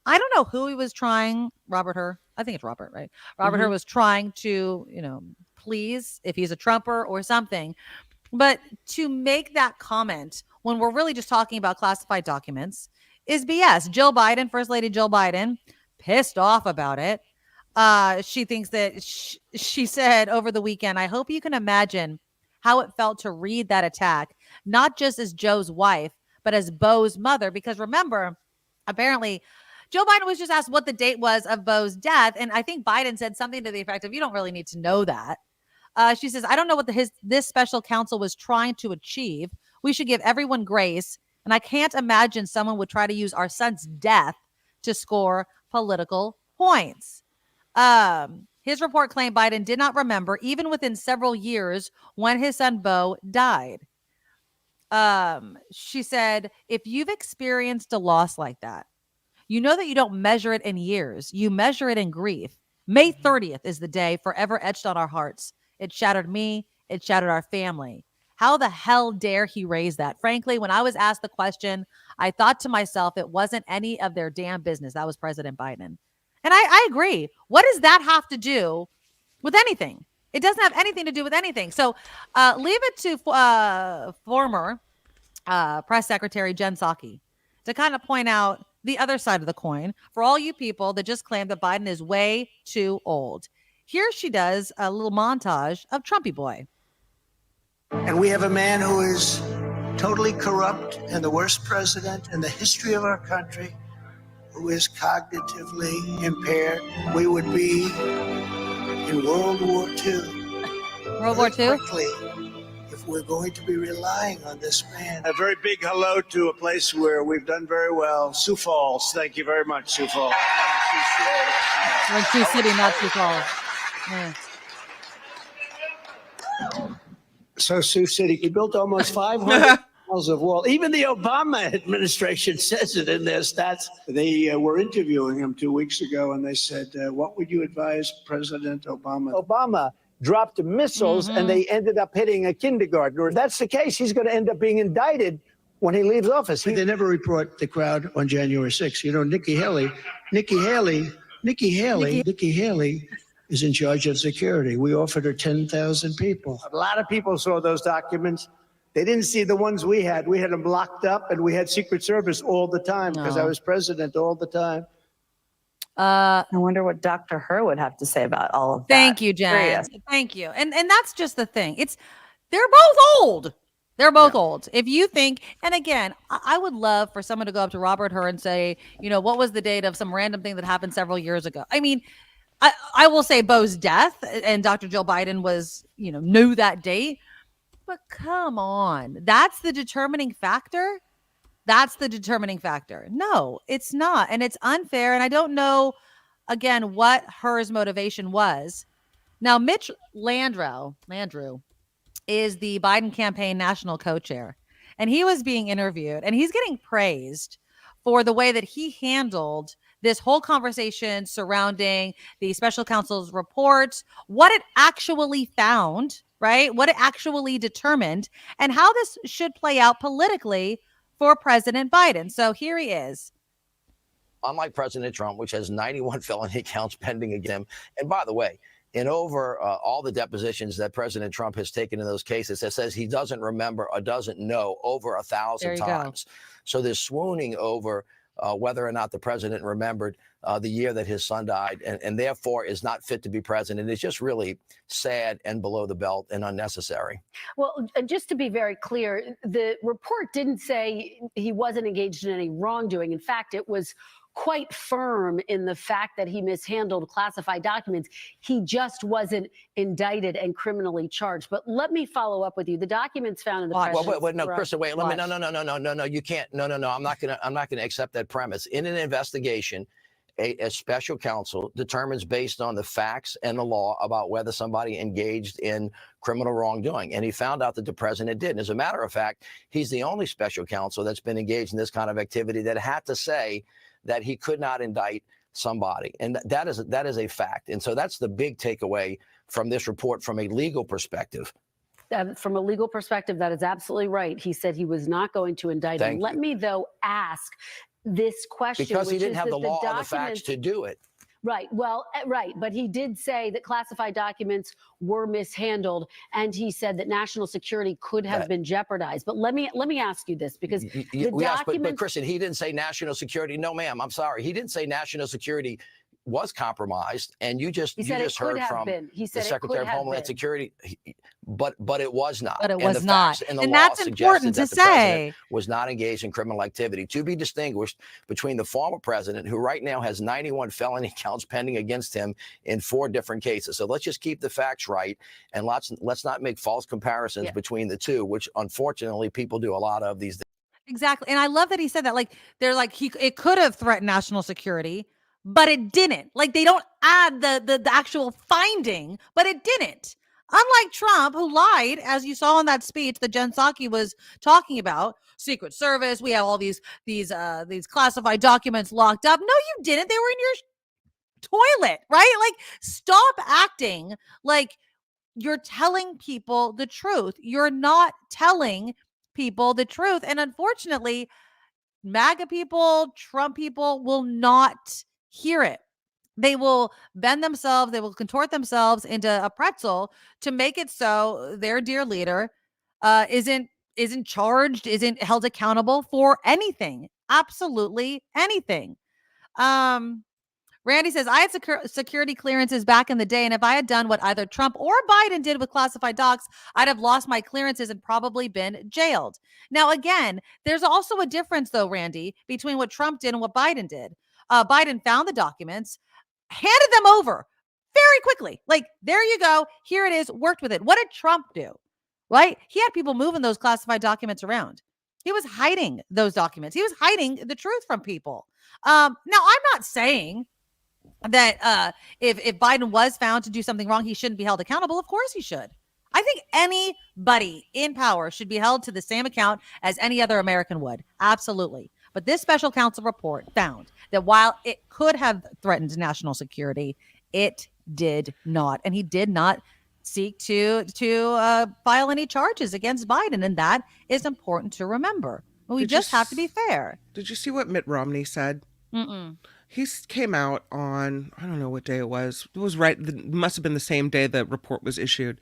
I don't know who he was trying, Robert Hur. I think it's Robert, right? Robert Hur was trying to, please, if he's a Trumper or something. But to make that comment when we're really just talking about classified documents is BS. Jill Biden, First Lady Jill Biden, pissed off about it. She thinks that she said over the weekend, I hope you can imagine how it felt to read that attack, not just as Joe's wife, but as Beau's mother. Because remember, apparently, Joe Biden was just asked what the date was of Beau's death. And I think Biden said something to the effect of, you don't really need to know that. She says, I don't know what this special counsel was trying to achieve. We should give everyone grace. And I can't imagine someone would try to use our son's death to score political points. His report claimed Biden did not remember, even within several years, when his son Beau died. She said, if you've experienced a loss like that, you know that you don't measure it in years. You measure it in grief. May 30th is the day forever etched on our hearts. It shattered me. It shattered our family. How the hell dare he raise that? Frankly, when I was asked the question, I thought to myself, it wasn't any of their damn business. That was President Biden. And I agree. What does that have to do with anything? It doesn't have anything to do with anything. So leave it to former press secretary Jen Psaki to kind of point out the other side of the coin for all you people that just claim that Biden is way too old. Here she does a little montage of Trumpy Boy. And we have a man who is totally corrupt and the worst president in the history of our country, who is cognitively impaired. We would be in World War II. World War II? Quickly, if we're going to be relying on this man. A very big hello to a place where we've done very well, Sioux Falls. Thank you very much, Sioux Falls. We're in Sioux City, not Sioux Falls. Yeah. So Sioux City, he built almost 500 miles of wall. Even the Obama administration says it in their stats. They were interviewing him 2 weeks ago, and they said, what would you advise President Obama? Obama, dropped missiles and they ended up hitting a kindergarten. If that's the case, he's going to end up being indicted when he leaves office. They never report the crowd on January 6th. You know, Nikki Haley is in charge of security. We offered her 10,000 people. A lot of people saw those documents. They didn't see the ones we had. We had them locked up, and we had Secret Service all the time because I was president all the time. I wonder what Dr. Herr would have to say about all of that. Thank you, Jen. Thank you. And that's just the thing. They're both old. They're both old. If you think, and again, I would love for someone to go up to Robert Herr and say, you know, what was the date of some random thing that happened several years ago? I mean, I will say Bo's death and Dr. Jill Biden was, you know, knew that date. But come on. That's the determining factor? That's the determining factor. No, it's not. And it's unfair. And I don't know, again, what Herr's motivation was. Now, Mitch Landrieu is the Biden campaign national co-chair. And he was being interviewed. And he's getting praised for the way that he handled this whole conversation surrounding the special counsel's report, what it actually found, right? What it actually determined, and how this should play out politically for President Biden. So here he is. Unlike President Trump, which has 91 felony counts pending against him. And by the way, in over all the depositions that President Trump has taken in those cases, it says he doesn't remember or doesn't know over 1,000 times. So they're swooning over whether or not the president remembered the year that his son died and therefore is not fit to be president. It's just really sad and below the belt and unnecessary. Well, just to be very clear, the report didn't say he wasn't engaged in any wrongdoing. In fact, it was quite firm in the fact that he mishandled classified documents. He just wasn't indicted and criminally charged. But let me follow up with you. The documents found in the president's no, Krista, wait. Let me. No. You can't. No. I'm not gonna accept that premise. In an investigation, a special counsel determines based on the facts and the law about whether somebody engaged in criminal wrongdoing. And he found out that the president did. And as a matter of fact, he's the only special counsel that's been engaged in this kind of activity that had to say that he could not indict somebody. And that is a fact. And so that's the big takeaway from this report from a legal perspective. From a legal perspective, that is absolutely right. He said he was not going to indict him. Let me, though, ask this question. Because he didn't have the law or the facts to do it. Right. Well, right. But he did say that classified documents were mishandled, and he said that national security could have been jeopardized. But let me ask you this, because the documents. But Kristen, he didn't say national security. No, ma'am. I'm sorry. He didn't say national security was compromised, and you just heard from the Secretary of Homeland Security, but it was not. But it was not, and that's important to say. Was not engaged in criminal activity. To be distinguished between the former president, who right now has 91 felony counts pending against him in 4 different cases. So let's just keep the facts right, and let's not make false comparisons between the two, which unfortunately people do a lot of these days. Exactly, and I love that he said that. Like they're like it could have threatened national security, but it didn't. Like they don't add the actual finding, but it didn't. Unlike Trump, who lied, as you saw in that speech that Jen Psaki was talking about, Secret Service, we have all these classified documents locked up. No, you didn't. They were in your toilet, right? Like, stop acting like you're telling people the truth. You're not telling people the truth. And unfortunately, MAGA people, Trump people will not hear it. They will bend themselves, they will contort themselves into a pretzel to make it so their dear leader isn't charged, isn't held accountable for anything, absolutely anything. Randy says, I had security clearances back in the day, and if I had done what either Trump or Biden did with classified docs, I'd have lost my clearances and probably been jailed. Now, again, there's also a difference, though, Randy, between what Trump did and what Biden did. Biden found the documents, handed them over very quickly. Like, there you go. Here it is. Worked with it. What did Trump do? Right? He had people moving those classified documents around. He was hiding those documents. He was hiding the truth from people. Now, I'm not saying that if Biden was found to do something wrong, he shouldn't be held accountable. Of course he should. I think anybody in power should be held to the same account as any other American would. Absolutely. But this special counsel report found that while it could have threatened national security, it did not. And he did not seek to file any charges against Biden, and that is important to remember. We just have to be fair. Did you see what Mitt Romney said? Mm-mm. He came out on, I don't know what day it was. It was must have been the same day the report was issued.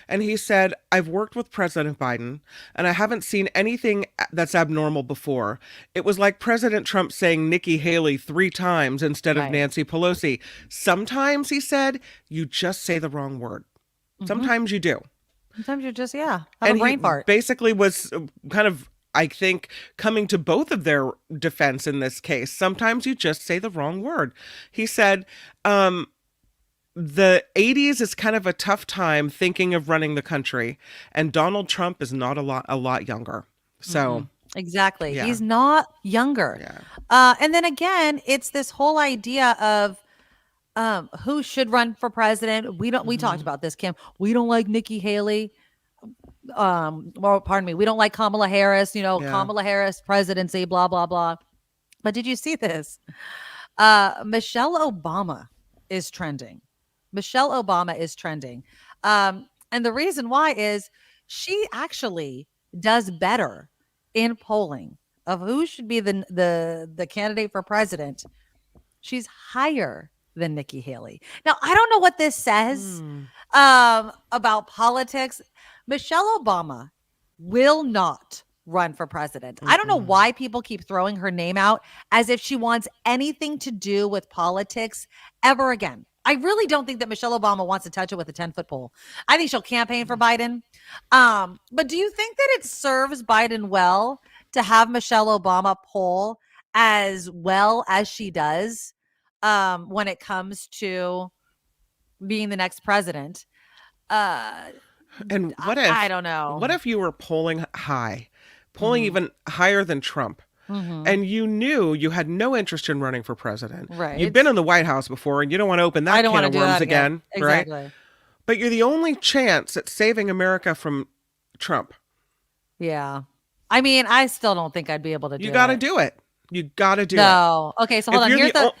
And he said, I've worked with President Biden and I haven't seen anything that's abnormal before. It was like President Trump saying Nikki Haley 3 times instead of Nancy Pelosi. Sometimes, he said, you just say the wrong word. Sometimes you do. Sometimes you're just, have a brain fart. Basically was kind of, I think, coming to both of their defense in this case. Sometimes you just say the wrong word. He said, the 80s is kind of a tough time thinking of running the country, and Donald Trump is not a lot younger. So exactly, yeah. He's not younger. And then again, it's this whole idea of who should run for president. We talked about this, Kim. We don't like Nikki Haley. Well, pardon me. We don't like Kamala Harris, Kamala Harris presidency, blah, blah, blah. But did you see this? Michelle Obama is trending. Michelle Obama is trending. And the reason why is she actually does better in polling of who should be the candidate for president. She's higher than Nikki Haley. Now, I don't know what this says about politics. Michelle Obama will not run for president. I don't know why people keep throwing her name out as if she wants anything to do with politics ever again. I really don't think that Michelle Obama wants to touch it with a 10-foot pole. I think she'll campaign for Biden. But do you think that it serves Biden well to have Michelle Obama poll as well as she does when it comes to being the next president? And what if, I don't know. What if you were polling even higher than Trump, and you knew you had no interest in running for president? Right. You've been in the White House before, and you don't want to open that can of worms again, exactly. right? But you're the only chance at saving America from Trump. Yeah. I mean, I still don't think I'd be able to do it. You got to do it. You got to do it. No. Okay, so hold on.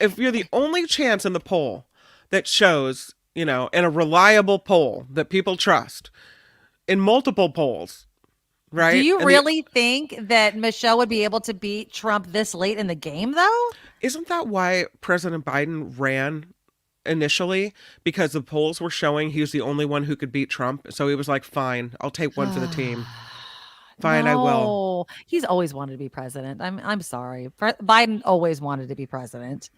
If you're the only chance in the poll that shows, in a reliable poll that people trust, in multiple polls, right? Do you really think that Michelle would be able to beat Trump this late in the game, though? Isn't that why President Biden ran initially? Because the polls were showing he was the only one who could beat Trump. So he was like, fine, I'll take one for the team. Fine, I will. He's always wanted to be president. I'm sorry. Biden always wanted to be president.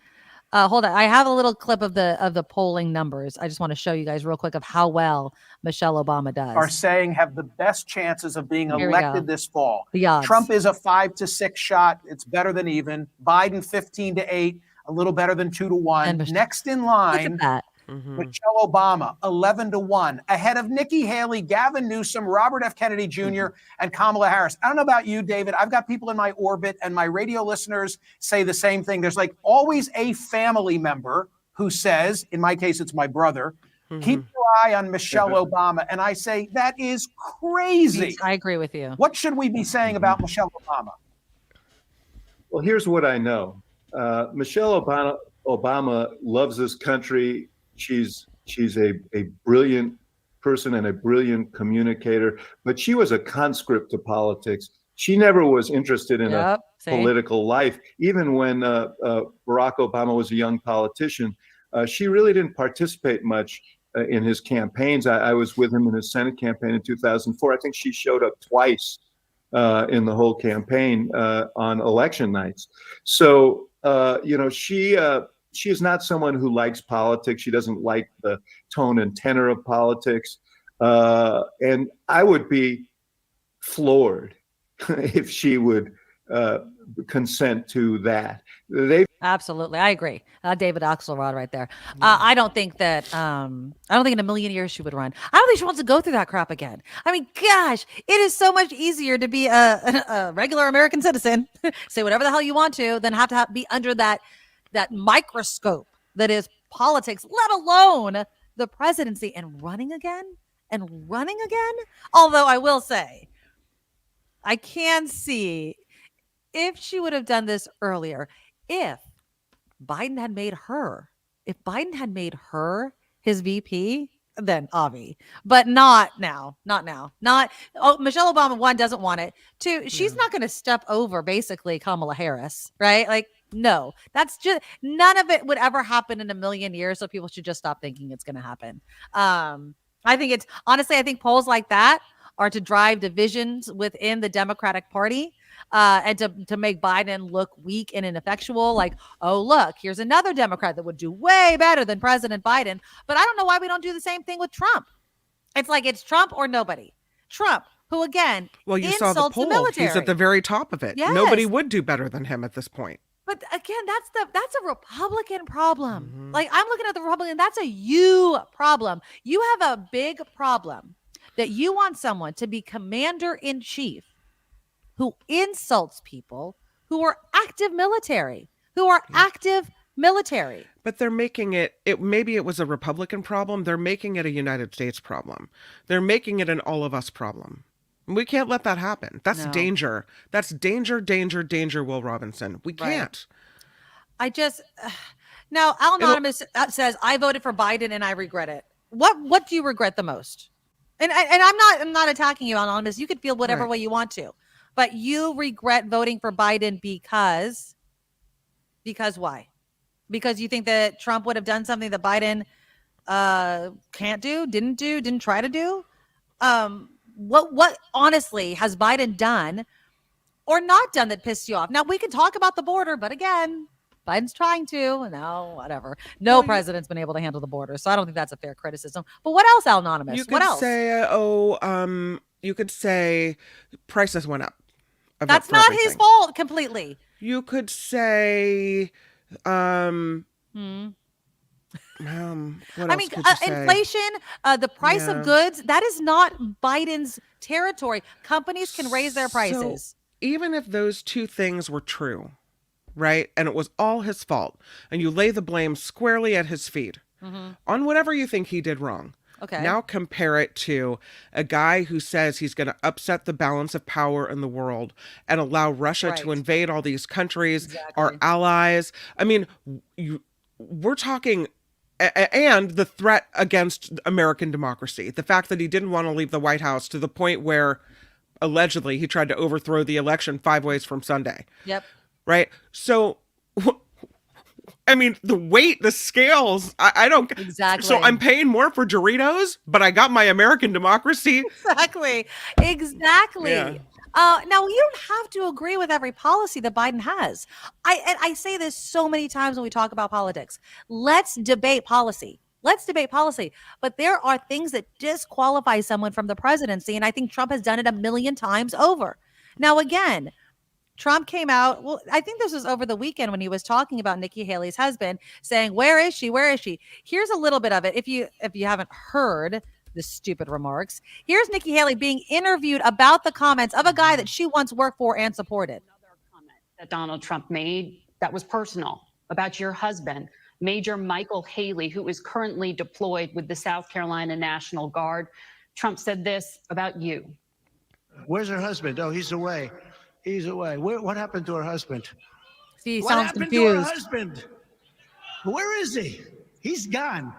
Hold on. I have a little clip of the polling numbers. I just want to show you guys real quick of how well Michelle Obama does. Are saying have the best chances of being elected this fall. The odds. Trump is a 5 to 6 shot. It's better than even. Biden 15 to 8, a little better than 2 to 1. Next in line, look at that. Michelle Obama 11 to 1, ahead of Nikki Haley, Gavin Newsom, Robert F. Kennedy Jr., and Kamala Harris. I don't know about you, David. I've got people in my orbit, and my radio listeners say the same thing. There's like always a family member who says, in my case, it's my brother, keep your eye on Michelle Obama. And I say, that is crazy. I agree with you. What should we be saying about Michelle Obama? Well, here's what I know. Michelle Obama loves this country. She's a brilliant person and a brilliant communicator, but she was a conscript to politics. She never was interested in a political life. Even when Barack Obama was a young politician, she really didn't participate much in his campaigns. I was with him in his Senate campaign in 2004. I think she showed up twice in the whole campaign on election nights. So, she is not someone who likes politics. She doesn't like the tone and tenor of politics. And I would be floored if she would consent to that. Absolutely. I agree. David Axelrod right there. I don't think that, I don't think in a million years she would run. I don't think she wants to go through that crap again. I mean, gosh, it is so much easier to be a regular American citizen, say whatever the hell you want to, than have to be under that microscope that is politics, let alone the presidency, and running again. Although I will say, I can see if she would have done this earlier, if Biden had made her his VP, than Avi, but not now. Michelle Obama, one, doesn't want it. Two, she's not going to step over basically Kamala Harris, right? Like, no, that's just, none of it would ever happen in a million years. So people should just stop thinking it's going to happen. I think I think polls like that are to drive divisions within the Democratic Party. And to make Biden look weak and ineffectual, like, oh, look, here's another Democrat that would do way better than President Biden. But I don't know why we don't do the same thing with Trump. It's like it's Trump or nobody. Trump, who again, well, you insults saw the poll. military. He's at the very top of it. Yes. Nobody would do better than him at this point. But again, that's a Republican problem. Like, I'm looking at the Republican. That's a you problem. You have a big problem that you want someone to be commander in chief who insults people who are active military, But they're making maybe it was a Republican problem. They're making it a United States problem. They're making it an all of us problem. We can't let that happen. That's danger. That's danger, Will Robinson. We can't. Now, Al Anonymous says, I voted for Biden and I regret it. What do you regret the most? And I'm not attacking you, Al Anonymous. You could feel whatever way you want to. But you regret voting for Biden because why? Because you think that Trump would have done something that Biden can't do, didn't try to do? What honestly has Biden done or not done that pissed you off? Now, we can talk about the border, but again, Biden's trying to. No, whatever. No president's been able to handle the border, so I don't think that's a fair criticism. But what else, Al Anonymous? What else? You could say prices went up. That's not his fault completely. You could say, inflation, the price of goods, that is not Biden's territory. Companies can raise their prices. So even if those two things were true, right, and it was all his fault, and you lay the blame squarely at his feet on whatever you think he did wrong. Okay. Now compare it to a guy who says he's going to upset the balance of power in the world and allow Russia to invade all these countries, our allies. I mean, we're talking, and the threat against American democracy. The fact that he didn't want to leave the White House to the point where allegedly he tried to overthrow the election 5 ways from Sunday. Yep. Right? So, I mean, the scales, I don't. Exactly. So I'm paying more for Doritos, but I got my American democracy. Exactly. Yeah. Now, you don't have to agree with every policy that Biden has. I say this so many times when we talk about politics. Let's debate policy. But there are things that disqualify someone from the presidency, and I think Trump has done it a million times over. Now, again, Trump came out, well, I think this was over the weekend when he was talking about Nikki Haley's husband, saying, where is she? Here's a little bit of it. If you haven't heard the stupid remarks, here's Nikki Haley being interviewed about the comments of a guy that she once worked for and supported. Another comment that Donald Trump made that was personal about your husband, Major Michael Haley, who is currently deployed with the South Carolina National Guard. Trump said this about you. Where's her husband? Oh, he's away. What happened to her husband? See, what sounds happened confused. to her husband? Where is he? He's gone.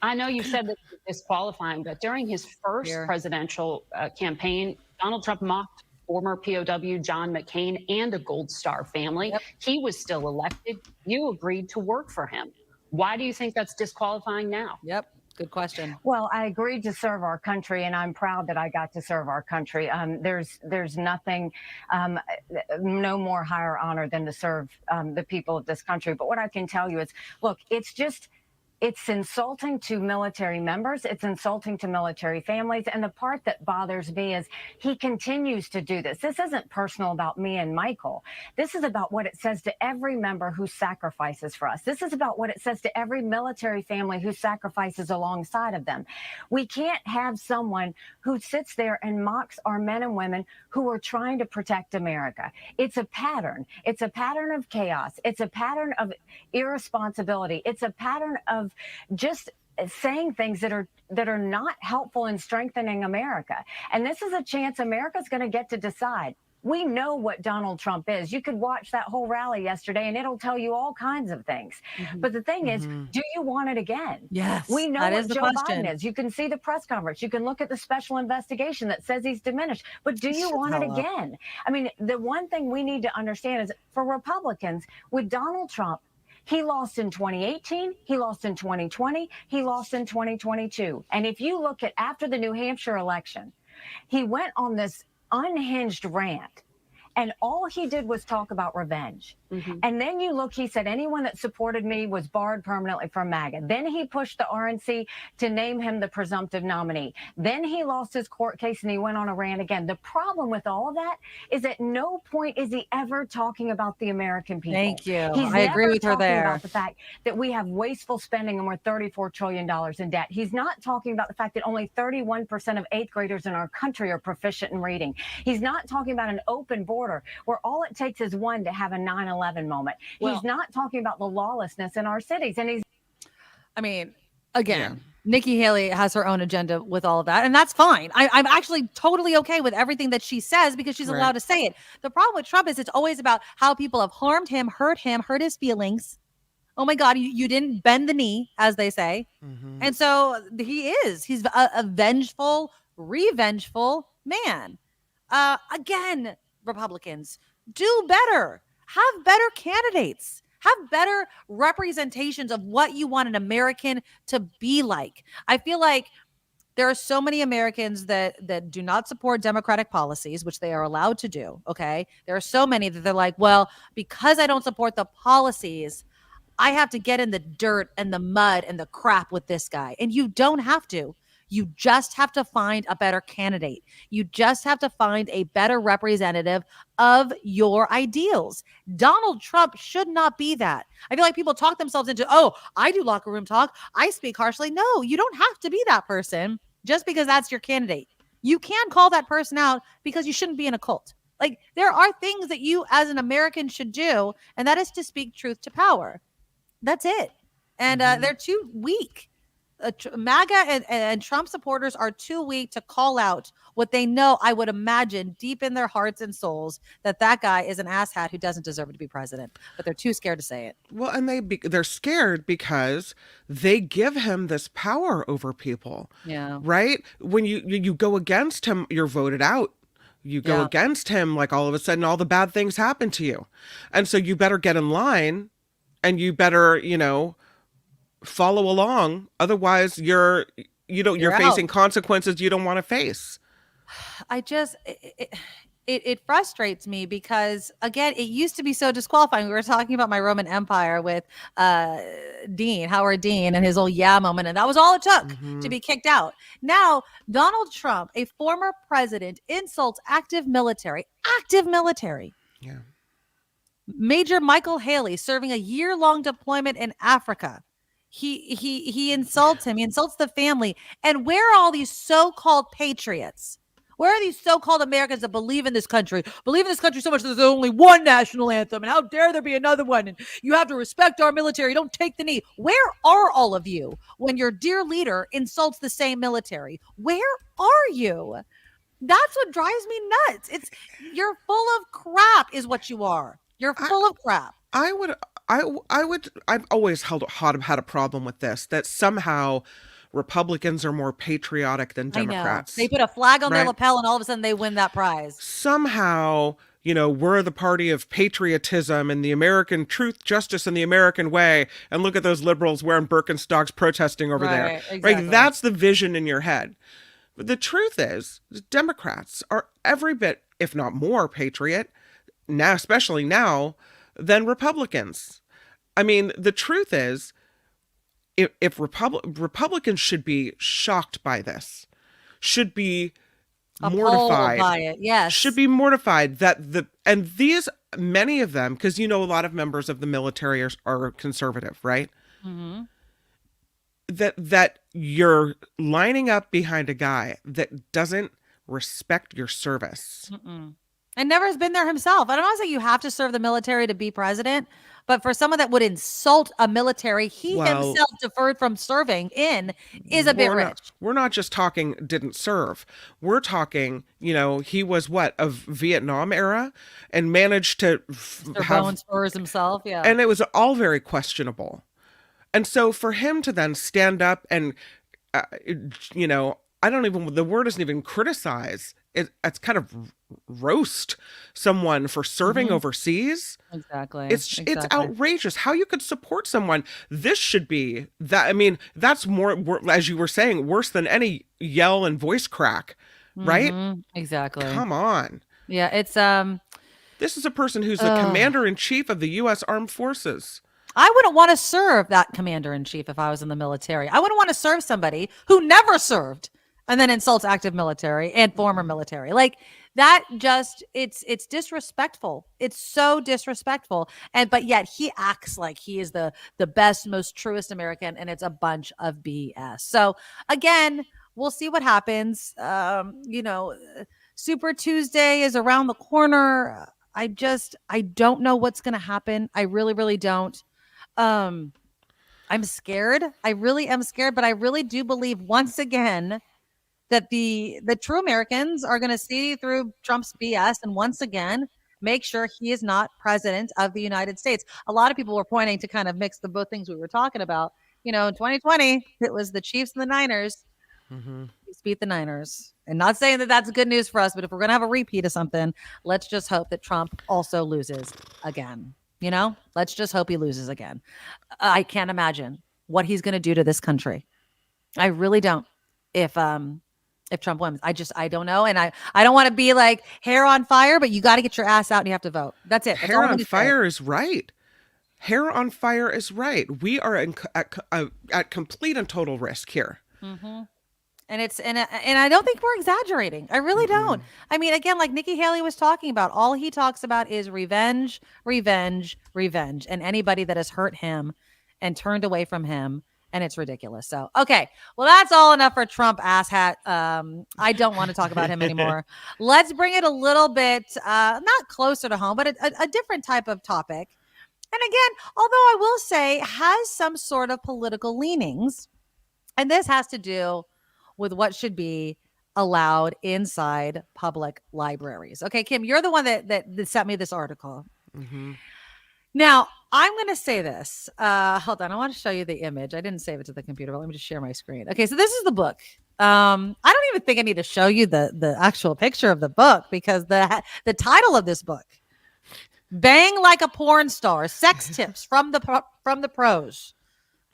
I know you said that disqualifying, but during his first presidential campaign, Donald Trump mocked former POW John McCain and a Gold Star family. Yep. He was still elected. You agreed to work for him. Why do you think that's disqualifying now? Yep. Good question. Well, I agreed to serve our country, and I'm proud that I got to serve our country. There's nothing, no more higher honor than to serve the people of this country. But what I can tell you is, look, it's insulting to military members. It's insulting to military families. And the part that bothers me is he continues to do this. This isn't personal about me and Michael. This is about what it says to every member who sacrifices for us. This is about what it says to every military family who sacrifices alongside of them. We can't have someone who sits there and mocks our men and women who are trying to protect America. It's a pattern. It's a pattern of chaos. It's a pattern of irresponsibility. It's a pattern of just saying things that are not helpful in strengthening America. And this is a chance America's going to get to decide. We know what Donald Trump is. You could watch that whole rally yesterday and it'll tell you all kinds of things. But the thing is, do you want it again? Yes, We know that what is the Joe question. Biden is. You can see the press conference. You can look at the special investigation that says he's diminished. But do you want it again? I mean, the one thing we need to understand is for Republicans, with Donald Trump, he lost in 2018, he lost in 2020, he lost in 2022. And if you look at after the New Hampshire election, he went on this unhinged rant. And all he did was talk about revenge. And then you look, he said, anyone that supported me was barred permanently from MAGA. Then he pushed the RNC to name him the presumptive nominee. Then he lost his court case and he went on a rant again. The problem with all of that is at no point is he ever talking about the American people. Thank you. He's I agree never with her talking there. about the fact that we have wasteful spending and we're $34 trillion in debt. He's not talking about the fact that only 31% of eighth graders in our country are proficient in reading. He's not talking about an open border where all it takes is one to have a 9/11 moment. He's not talking about the lawlessness in our cities. And I mean, again, Nikki Haley has her own agenda with all of that, and that's fine. I'm actually totally okay with everything that she says because she's allowed to say it. The problem with Trump is it's always about how people have harmed him, hurt his feelings. Oh my God, you didn't bend the knee, as they say. And so he's a vengeful, revengeful man. Again, Republicans, do better. Have better candidates. Have better representations of what you want an American to be like. I feel like there are so many Americans that do not support Democratic policies, which they are allowed to do, okay? There are so many that they're like, well, because I don't support the policies, I have to get in the dirt and the mud and the crap with this guy. And you don't have to. You just have to find a better candidate. You just have to find a better representative of your ideals. Donald Trump should not be that. I feel like people talk themselves into, oh, I do locker room talk. I speak harshly. No, you don't have to be that person just because that's your candidate. You can call that person out because you shouldn't be in a cult. Like, there are things that you as an American should do, and that is to speak truth to power. That's it. And they're too weak. MAGA and Trump supporters are too weak to call out what they know, I would imagine, deep in their hearts and souls, that guy is an asshat who doesn't deserve to be president. But they're too scared to say it. Well, and they're scared because they give him this power over people. Yeah. Right? When you go against him, you're voted out. You go against him, like all of a sudden all the bad things happen to you. And so you better get in line and you better, follow along. Otherwise you're facing consequences you don't want to face. It frustrates me because, again, it used to be so disqualifying. We were talking about my Roman Empire with Howard Dean and his old moment. And that was all it took to be kicked out. Now, Donald Trump, a former president, insults active military. Yeah. Major Michael Haley serving a year-long deployment in Africa. He insults him. He insults the family. And where are all these so-called patriots? Where are these so-called Americans that believe in this country so much that there's only one national anthem? And how dare there be another one? And you have to respect our military. Don't take the knee. Where are all of you when your dear leader insults the same military? Where are you? That's what drives me nuts. You're full of crap is what you are. You're full of crap. I've always had a problem with this, that somehow Republicans are more patriotic than Democrats. They put a flag on their lapel and all of a sudden they win that prize. Somehow, we're the party of patriotism and the American truth, justice, and the American way. And look at those liberals wearing Birkenstocks protesting over there. Exactly. Right? That's the vision in your head. But the truth is, Democrats are every bit, if not more, patriot now, especially now, than Republicans. I mean, the truth is, if Republicans should be shocked by this, should be mortified by it, yes, should be mortified that many of them, because a lot of members of the military are conservative, right? Mm-hmm. That you're lining up behind a guy that doesn't respect your service. Mm-mm. and never has been there himself. I don't want to say you have to serve the military to be president, but for someone that would insult a military he himself deferred from serving in is a bit rich. We're not just talking didn't serve. We're talking, he was of Vietnam era and managed to have spurs himself. Yeah. And it was all very questionable. And so for him to then stand up and, the word isn't even criticize. It's kind of roast someone for serving overseas. Exactly. It's outrageous how you could support someone. This should be that. I mean, that's more, as you were saying, worse than any yell and voice crack, right? Exactly. Come on. Yeah, it's This is a person who's the commander-in-chief of the U.S. Armed Forces. I wouldn't want to serve that commander-in-chief if I was in the military. I wouldn't want to serve somebody who never served and then insults active military and former military. Like that it's disrespectful. It's so disrespectful. But yet he acts like he is the best, most truest American, and it's a bunch of BS. So again, we'll see what happens. Super Tuesday is around the corner. I don't know what's going to happen. I really, really don't. I'm scared. I really am scared, but I really do believe once again that the true Americans are going to see through Trump's BS and once again make sure he is not president of the United States. A lot of people were pointing to kind of mix the both things we were talking about. In 2020, it was the Chiefs and the Niners. Chiefs beat the Niners. And not saying that that's good news for us, but if we're going to have a repeat of something, let's just hope that Trump also loses again. Let's just hope he loses again. I can't imagine what he's going to do to this country. I really don't. If Trump wins, I don't know. And I don't want to be like hair on fire, but you got to get your ass out and you have to vote. That's it. That's hair on fire is right. Hair on fire is right. We are at complete and total risk here. Mm-hmm. And I don't think we're exaggerating. I really don't. I mean, again, like Nikki Haley was talking about, all he talks about is revenge, revenge, revenge, and anybody that has hurt him and turned away from him. And it's ridiculous. So, okay. Well, that's all enough for Trump asshat. I don't want to talk about him anymore. Let's bring it a little bit, not closer to home, but a different type of topic. And again, although I will say has some sort of political leanings, and this has to do with what should be allowed inside public libraries. Okay, Kim, you're the one that sent me this article. Mm-hmm. Now, I'm going to say this. Hold on. I want to show you the image. I didn't save it to the computer, but let me just share my screen. Okay, so this is the book. I don't even think I need to show you the actual picture of the book because the title of this book, Bang Like a Porn Star, Sex Tips from the Pros.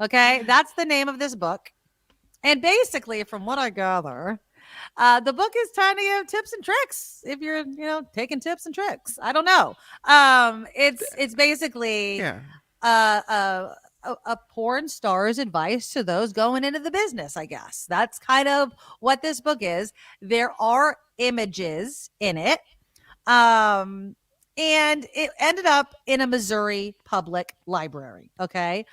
Okay, that's the name of this book. And basically, from what I gather, the book is trying to give tips and tricks if you're, taking tips and tricks. I don't know. It's basically a porn star's advice to those going into the business, I guess. That's kind of what this book is. There are images in it. And it ended up in a Missouri public library. Okay.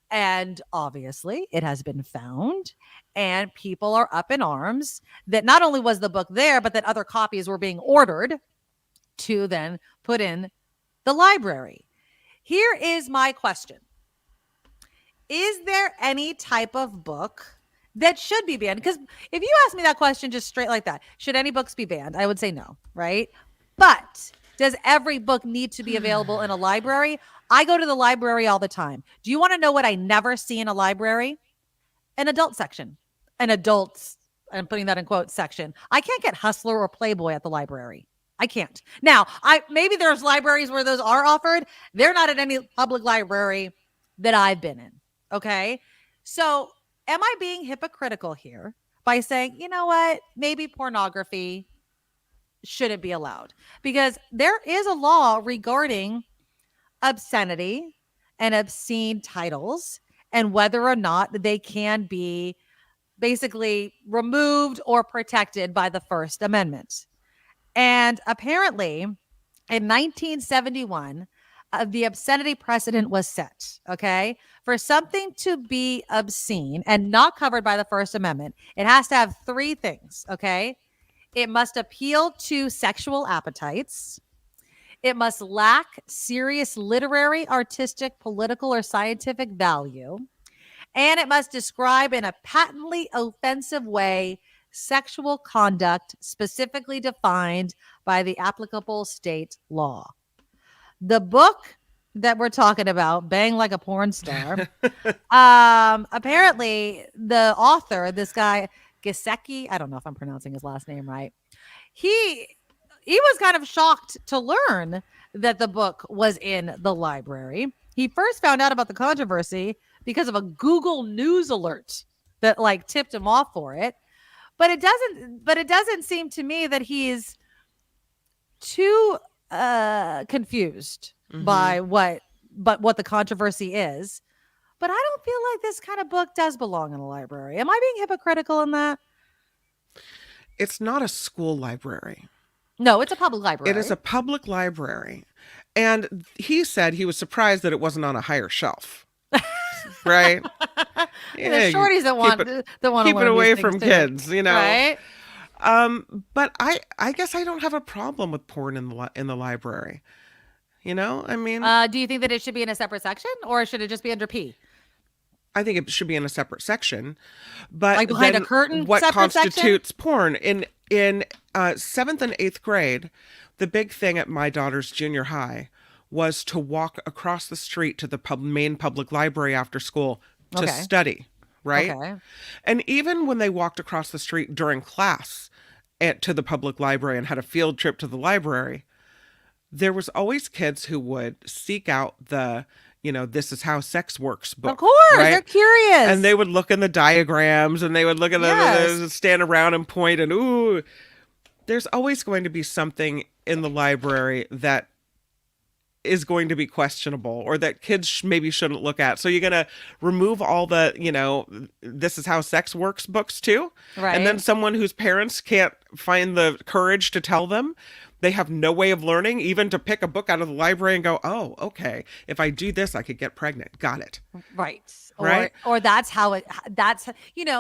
And obviously it has been found and people are up in arms that not only was the book there, but that other copies were being ordered to then put in the library. Here is my question. Is there any type of book that should be banned? Because if you ask me that question just straight like that, should any books be banned? I would say no, right? But does every book need to be available in a library? I go to the library all the time. Do you want to know what I never see in a library? An adult section. An adults, I'm putting that in quotes, section. I can't get Hustler or Playboy at the library. I can't. Now, maybe there's libraries where those are offered. They're not at any public library that I've been in. Okay. So am I being hypocritical here by saying, you know what, maybe pornography shouldn't be allowed? Because there is a law regarding obscenity and obscene titles and whether or not they can be basically removed or protected by the First Amendment. And apparently in 1971, the obscenity precedent was set, okay? For something to be obscene and not covered by the First Amendment, it has to have three things, okay? It must appeal to sexual appetites. It must lack serious literary, artistic, political, or scientific value. And it must describe in a patently offensive way sexual conduct specifically defined by the applicable state law. The book that we're talking about, Bang Like a Porn Star, apparently the author, this guy, Gesecki, I don't know if I'm pronouncing his last name right, he was kind of shocked to learn that the book was in the library. He first found out about the controversy because of a Google News alert that like tipped him off for it. But it doesn't seem to me that he's too confused by what the controversy is. But I don't feel like this kind of book does belong in a library. Am I being hypocritical in that? It's not a school library. No, it's a public library. It is a public library. And he said he was surprised that it wasn't on a higher shelf. Right? The shorties that want to keep it away from kids, you know. Right? But I guess I don't have a problem with porn in the library. You know, I mean, do you think that it should be in a separate section, or should it just be under P? I think it should be in a separate section. But like behind a curtain, what constitutes section? porn in 7th and 8th grade? The big thing at my daughter's junior high was to walk across the street to the main public library after school to study, right? Okay. And even when they walked across the street during class to the public library and had a field trip to the library, there was always kids who would seek out the, This Is How Sex Works book. Of course, right? They're curious. And they would look in the diagrams and they would look at the stand around and point and, ooh, there's always going to be something in the library that is going to be questionable or that kids maybe shouldn't look at. So you're going to remove all the, This Is How Sex Works books too. Right. And then someone whose parents can't find the courage to tell them, they have no way of learning, even to pick a book out of the library and go, oh, okay, if I do this, I could get pregnant. Got it. Right. Right. Or that's how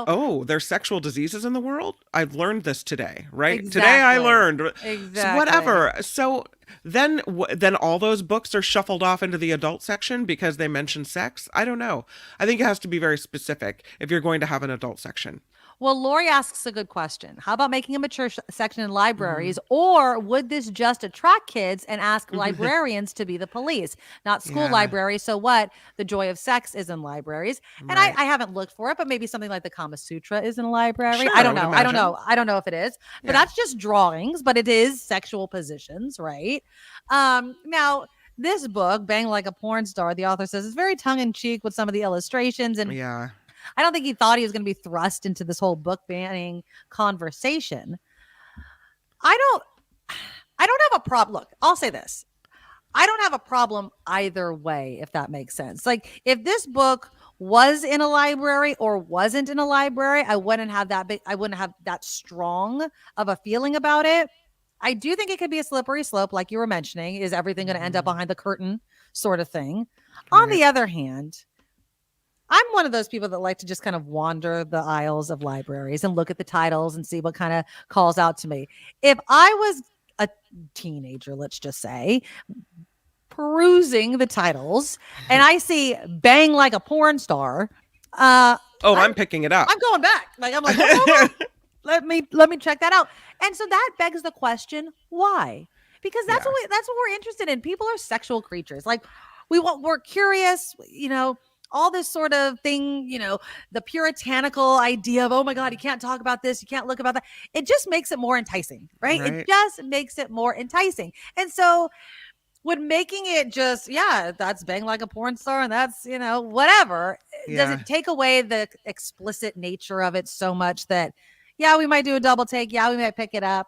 Oh, there's sexual diseases in the world? I've learned this today, right? Exactly. Today I learned. Exactly. So whatever. So then all those books are shuffled off into the adult section because they mention sex? I don't know. I think it has to be very specific if you're going to have an adult section. Well, Lori asks a good question. How about making a mature section in libraries, or would this just attract kids and ask librarians to be the police? Not school libraries. So what? The joy of sex is in libraries. And I haven't looked for it, but maybe something like the Kama Sutra is in a library. Sure, I don't know. I don't know if it is, but that's just drawings, but it is sexual positions, right? Now, this book, Bang Like a Porn Star, the author says, is very tongue-in-cheek with some of the illustrations. And I don't think he thought he was going to be thrust into this whole book banning conversation. I don't have a problem. Look, I'll say this. I don't have a problem either way, if that makes sense. Like if this book was in a library or wasn't in a library, I wouldn't have that strong of a feeling about it. I do think it could be a slippery slope, like you were mentioning. Is everything going to end up behind the curtain sort of thing? Right. On the other hand, I'm one of those people that like to just kind of wander the aisles of libraries and look at the titles and see what kind of calls out to me. If I was a teenager, let's just say, perusing the titles and I see Bang Like a Porn Star. I'm picking it up. I'm going back. I'm like, let me check that out. And so that begs the question, why? Because that's what we're interested in. People are sexual creatures. Like we're curious, all this sort of thing, the puritanical idea of, oh my God, you can't talk about this. You can't look about that. It just makes it more enticing, right? It just makes it more enticing. And so when making it just, that's Bang Like a Porn Star and that's, whatever, does it take away the explicit nature of it so much that, we might do a double take. We might pick it up,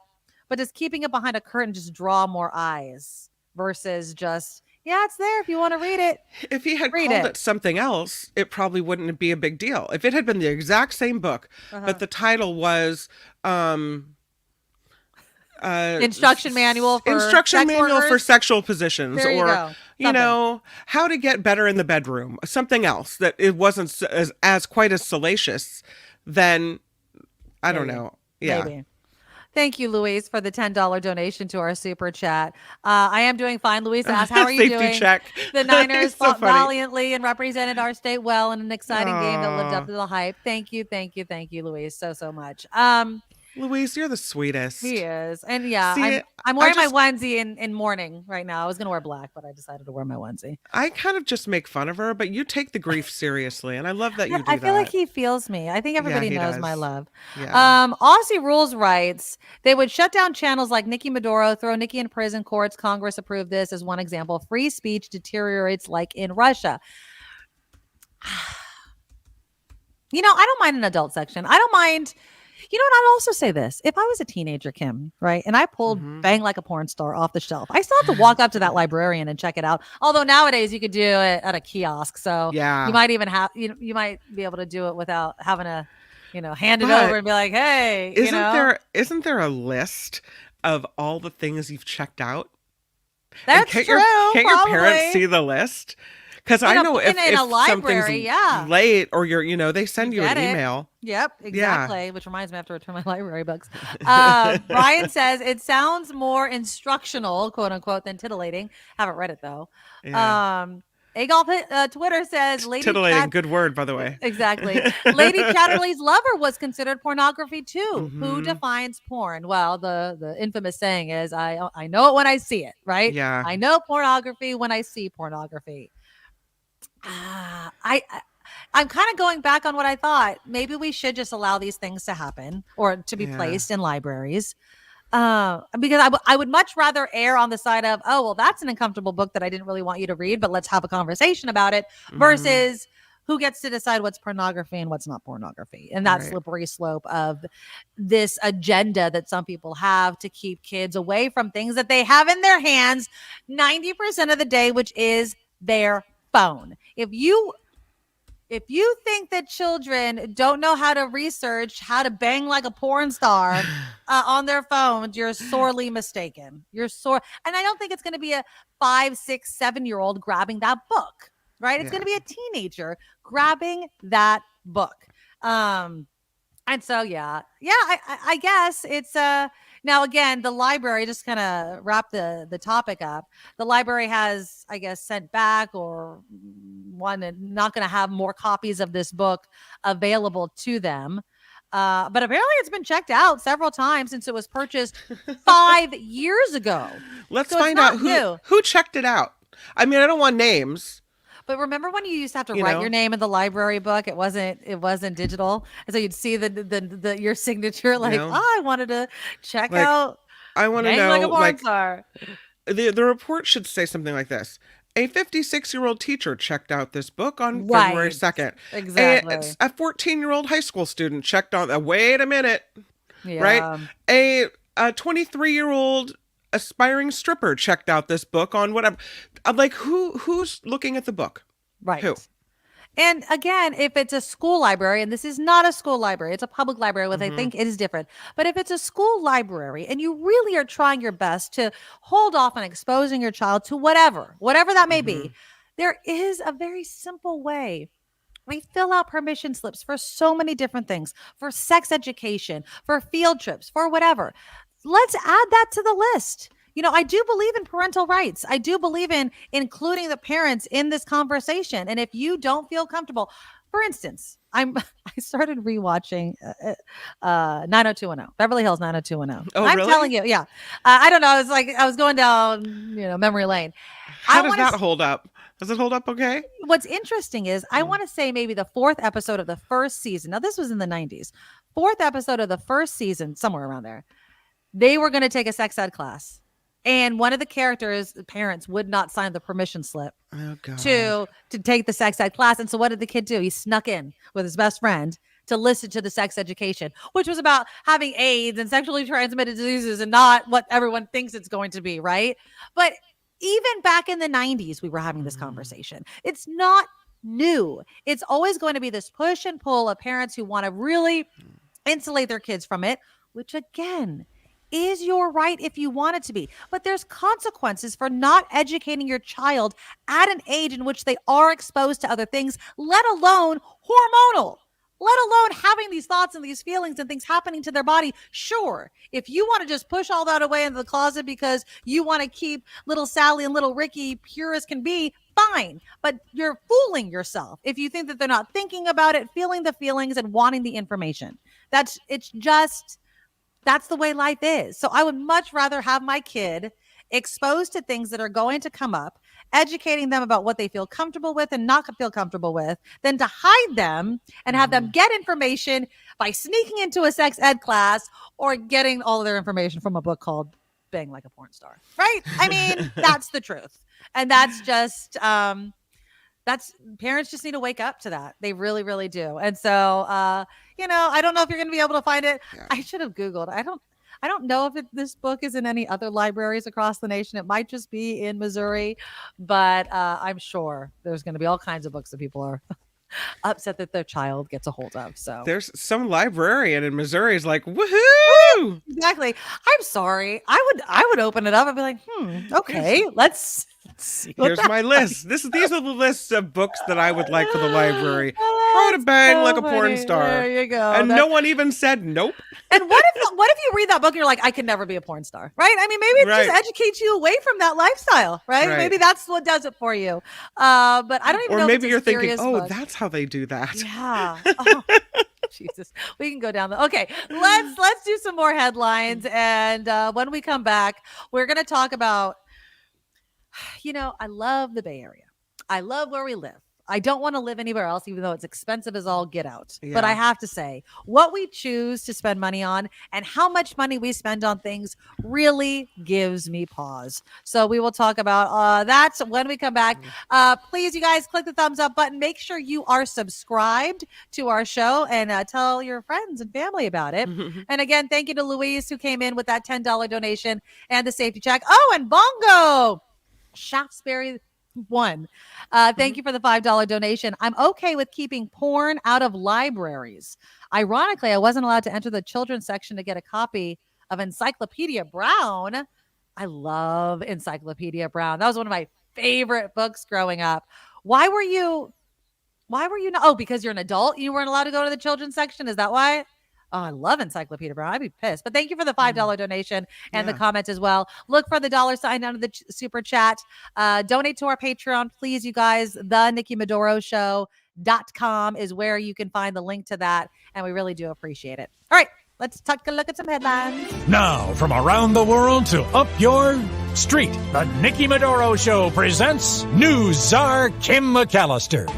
but does keeping it behind a curtain just draw more eyes versus just, it's there if you want to read it. If he had called it something else, it probably wouldn't be a big deal. If it had been the exact same book, but the title was instruction manual for sexual positions, or how to get better in the bedroom, something else that it wasn't as quite as salacious, then I don't know. Yeah. Maybe. Thank you, Luis, for the $10 donation to our super chat. I am doing fine. Luis asked, how are you Safety doing? check. The Niners It's so fought funny. valiantly and represented our state well in an exciting game that lived Aw. up to the hype. Thank you, Luis, so much. Louise, you're the sweetest. He is. And yeah, See, I'm I wearing just- my onesie in mourning right now. I was going to wear black, but I decided to wear my onesie. I kind of just make fun of her, but you take the grief seriously, and I love that you do that. I feel like he feels me. I think everybody he knows does. my love. Yeah. Aussie Rules writes, they would shut down channels like Nikki Medoro, throw Nikki in prison. Courts, Congress approved this as one example. Free speech deteriorates like in Russia. You know, I don't mind an adult section. I don't mind. You know what? I'd also say this. If I was a teenager, Kim, right, and I pulled Bang Like a Porn Star off the shelf, I still have to walk up to that librarian and check it out. Although nowadays you could do it at a kiosk. So Yeah. you might even have, you might be able to do it without having to, hand it But over and be like, hey, Isn't there a list of all the things you've checked out? That's can't true. Can't your parents probably. see the list? Because I know if in a library, something's yeah. late or they send you an get it. email. Yep, Yeah. exactly. Which reminds me, I have to return my library books. Brian says it sounds more instructional, quote unquote, than titillating. Haven't read it though. Yeah. Agolf Twitter says, "Lady Titillating, good word, by the way. Exactly. Lady Chatterley's lover was considered pornography too. Who Mhm. defines porn? Well, the infamous saying is, I know it when I see it, right? Yeah. I know pornography when I see pornography. I'm kind of going back on what I thought. Maybe we should just allow these things to happen or to be Yeah. placed in libraries. Because I would much rather err on the side of, oh, well, that's an uncomfortable book that I didn't really want you to read, but let's have a conversation about it versus who gets to decide what's pornography and what's not pornography. And that Right. slippery slope of this agenda that some people have to keep kids away from things that they have in their hands 90% of the day, which is their phone. If you think that children don't know how to research how to bang like a porn star on their phones, you're sorely mistaken. And I don't think it's going to be a 5, 6, 7-year-old grabbing that book, right? It's going to be a teenager grabbing that book. And so, I guess it's now again, the library, just kind of wrap the topic up. The library has, I guess, sent back or not going to have more copies of this book available to them. But apparently it's been checked out several times since it was purchased 5 years ago. Let's So it's find out not new. who checked it out. I mean, I don't want names. But remember when you used to have to You write know? your name in the library book? It wasn't digital, and so you'd see the your signature. Like, know? I wanted to check Like, out. I want to Bang know, Like a Porn Star. the report should say something like this. A 56-year-old teacher checked out this book on Right. February 2nd. Exactly. A 14-year-old high school student checked on. Wait a minute. Yeah. Right? A 23-year-old aspiring stripper checked out this book on whatever. I'm like, who's looking at the book? Right. Who? And again, if it's a school library, and this is not a school library, it's a public library, which I think it is different. But if it's a school library and you really are trying your best to hold off on exposing your child to whatever that may be, there is a very simple way. We fill out permission slips for so many different things, for sex education, for field trips, for whatever. Let's add that to the list. You know, I do believe in parental rights. I do believe in including the parents in this conversation. And if you don't feel comfortable, for instance, I started rewatching 90210, Beverly Hills 90210. Oh, I'm really? telling you, yeah. I don't know. I was going down, memory lane. How does that hold up? Does it hold up okay? What's interesting is I want to say maybe the 4th episode of the first season. Now, this was in the 90s. 4th episode of the first season, somewhere around there. They were going to take a sex ed class. And one of the characters' parents would not sign the permission slip to take the sex ed class. And so what did the kid do? He snuck in with his best friend to listen to the sex education, which was about having AIDS and sexually transmitted diseases and not what everyone thinks it's going to be, right? But even back in the 90s, we were having this conversation. It's not new. It's always going to be this push and pull of parents who want to really insulate their kids from it, which again is your right if you want it to be. But there's consequences for not educating your child at an age in which they are exposed to other things, let alone hormonal. let alone having these thoughts and these feelings and things happening to their body. Sure, if you want to just push all that away into the closet because you want to keep little Sally and little Ricky pure as can be, fine. But you're fooling yourself if you think that they're not thinking about it, feeling the feelings, and wanting the information. That's the way life is. So I would much rather have my kid exposed to things that are going to come up, educating them about what they feel comfortable with and not feel comfortable with, than to hide them and have them get information by sneaking into a sex ed class or getting all of their information from a book called Bang Like a Porn Star. Right? I mean, that's the truth. And that's just, parents just need to wake up to that. They really, really do. And so, I don't know if you're going to be able to find it. Yeah. I should have Googled. I don't know if this book is in any other libraries across the nation. It might just be in Missouri, but I'm sure there's going to be all kinds of books that people are upset that their child gets a hold of. So there's some librarian in Missouri is like, woohoo! Exactly. I'm sorry. I would open it up and be like, okay, let's see. Here's my list. These are the lists of books that I would like for the library. How to bang like a porn star. There you go. And no one even said nope. And what if you read that book and you're like, I could never be a porn star, right? I mean, maybe it just educates you away from that lifestyle, right? Maybe that's what does it for you. But I don't even know. Or maybe you're thinking, book. That's how they do that. Yeah. Oh, Jesus, we can go down okay. Let's do some more headlines, and when we come back, we're going to talk about. I love the Bay Area. I love where we live. I don't want to live anywhere else, even though it's expensive as all get out. Yeah. But I have to say, what we choose to spend money on and how much money we spend on things really gives me pause. So we will talk about that when we come back. Please, you guys, click the thumbs up button. Make sure you are subscribed to our show and tell your friends and family about it. And again, thank you to Louise, who came in with that $10 donation and the safety check. Oh, and Bongo Shaftesbury won. Thank you for the $5 donation. I'm okay with keeping porn out of libraries. Ironically, I wasn't allowed to enter the children's section to get a copy of Encyclopedia Brown. I love Encyclopedia Brown. That was one of my favorite books growing up. Why were you not? Oh, because you're an adult. You weren't allowed to go to the children's section. Is that why? Oh, I love Encyclopedia Brown. I'd be pissed. But thank you for the $5 donation and the comments as well. Look for the $sign under the super chat. Donate to our Patreon, please, you guys. The Nikki Medoro Show.com is where you can find the link to that. And we really do appreciate it. All right, let's take a look at some headlines. Now, from around the world to up your street, the Nikki Medoro Show presents News Czar Kim McAllister.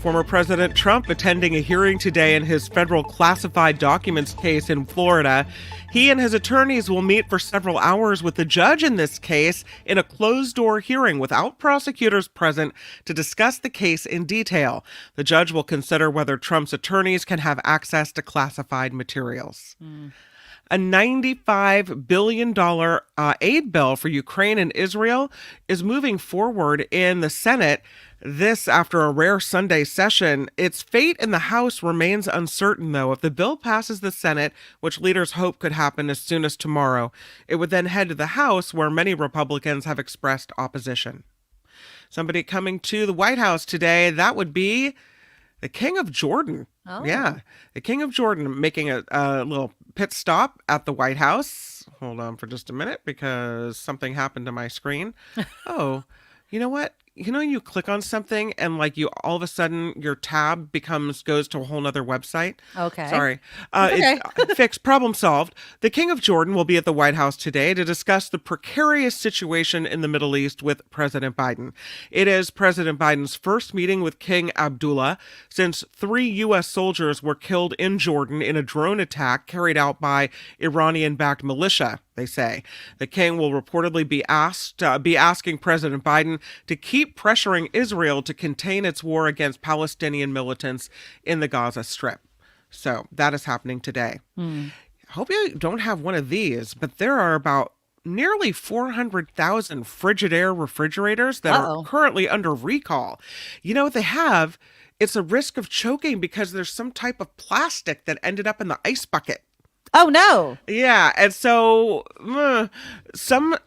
Former President Trump attending a hearing today in his federal classified documents case in Florida. He and his attorneys will meet for several hours with the judge in this case in a closed-door hearing without prosecutors present to discuss the case in detail. The judge will consider whether Trump's attorneys can have access to classified materials. A $95 billion aid bill for Ukraine and Israel is moving forward in the Senate. This after a rare Sunday session. Its fate in the House remains uncertain, though. If the bill passes the Senate, which leaders hope could happen as soon as tomorrow, it would then head to the House, where many Republicans have expressed opposition. Somebody coming to the White House today, that would be the King of Jordan. Oh. Yeah, the King of Jordan making a little pit stop at the White House. Hold on for just a minute because something happened to my screen. Oh, you know what? You click on something and all of a sudden your tab goes to a whole nother website. Okay. Sorry. Okay. Fixed, problem solved. The King of Jordan will be at the White House today to discuss the precarious situation in the Middle East with President Biden. It is President Biden's first meeting with King Abdullah since 3 U.S. soldiers were killed in Jordan in a drone attack carried out by Iranian-backed militia, they say. The king will reportedly be asking President Biden to keep pressuring Israel to contain its war against Palestinian militants in the Gaza Strip. So that is happening today. Hope you don't have one of these, but there are about nearly 400,000 Frigidaire refrigerators that are currently under recall. You know what they have? It's a risk of choking because there's some type of plastic that ended up in the ice bucket. Oh no. Yeah, and so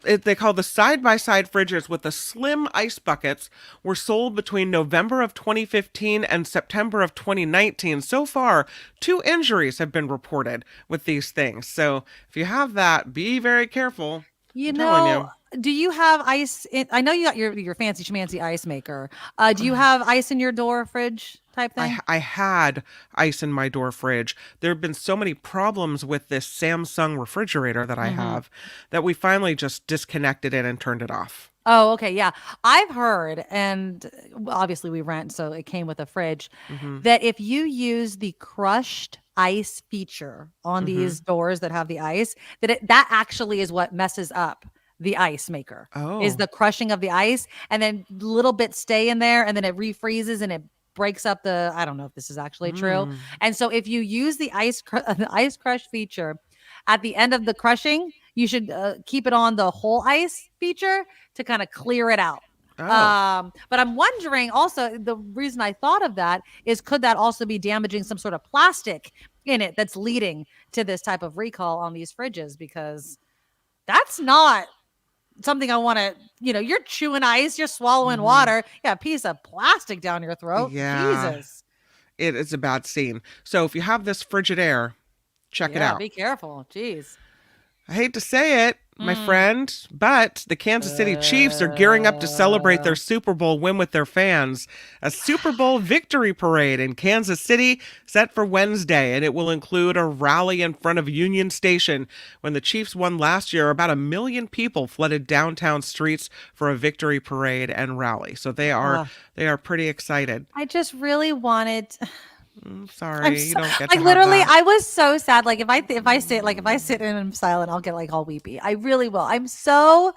they call the side-by-side fridges with the slim ice buckets were sold between November of 2015 and September of 2019. So far, 2 injuries have been reported with these things. So if you have that, be very careful. You I'm telling know, do you have ice I know you got your fancy schmancy ice maker. Do you have ice in your door fridge type thing? I had ice in my door fridge. There have been so many problems with this Samsung refrigerator that I have that we finally just disconnected it and turned it off. Oh, okay. Yeah. I've heard, and obviously we rent, so it came with a fridge, that if you use the crushed ice feature on these doors that have the ice, that actually is what messes up the ice maker. Is the crushing of the ice, and then little bits stay in there, and then it refreezes and it breaks up the. I don't know if this is actually true. And so if you use the ice crush feature at the end of the crushing, you should keep it on the whole ice feature to kind of clear it out. But I'm wondering also, the reason I thought of that is, could that also be damaging some sort of plastic in it that's leading to this type of recall on these fridges? Because that's not something I want to, you're chewing ice, you're swallowing water. Yeah, a piece of plastic down your throat. Yeah. Jesus. It is a bad scene. So if you have this Frigidaire, check it out. Be careful. Jeez. I hate to say it, my friend, but the Kansas City Chiefs are gearing up to celebrate their Super Bowl win with their fans. A Super Bowl victory parade in Kansas City set for Wednesday, and it will include a rally in front of Union Station. When the Chiefs won last year, about 1 million people flooded downtown streets for a victory parade and rally. So they are pretty excited. I just really wanted. Sorry, you don't get to like have literally that. I was so sad. Like if I sit and I'm silent, I'll get like all weepy. I really will. I'm so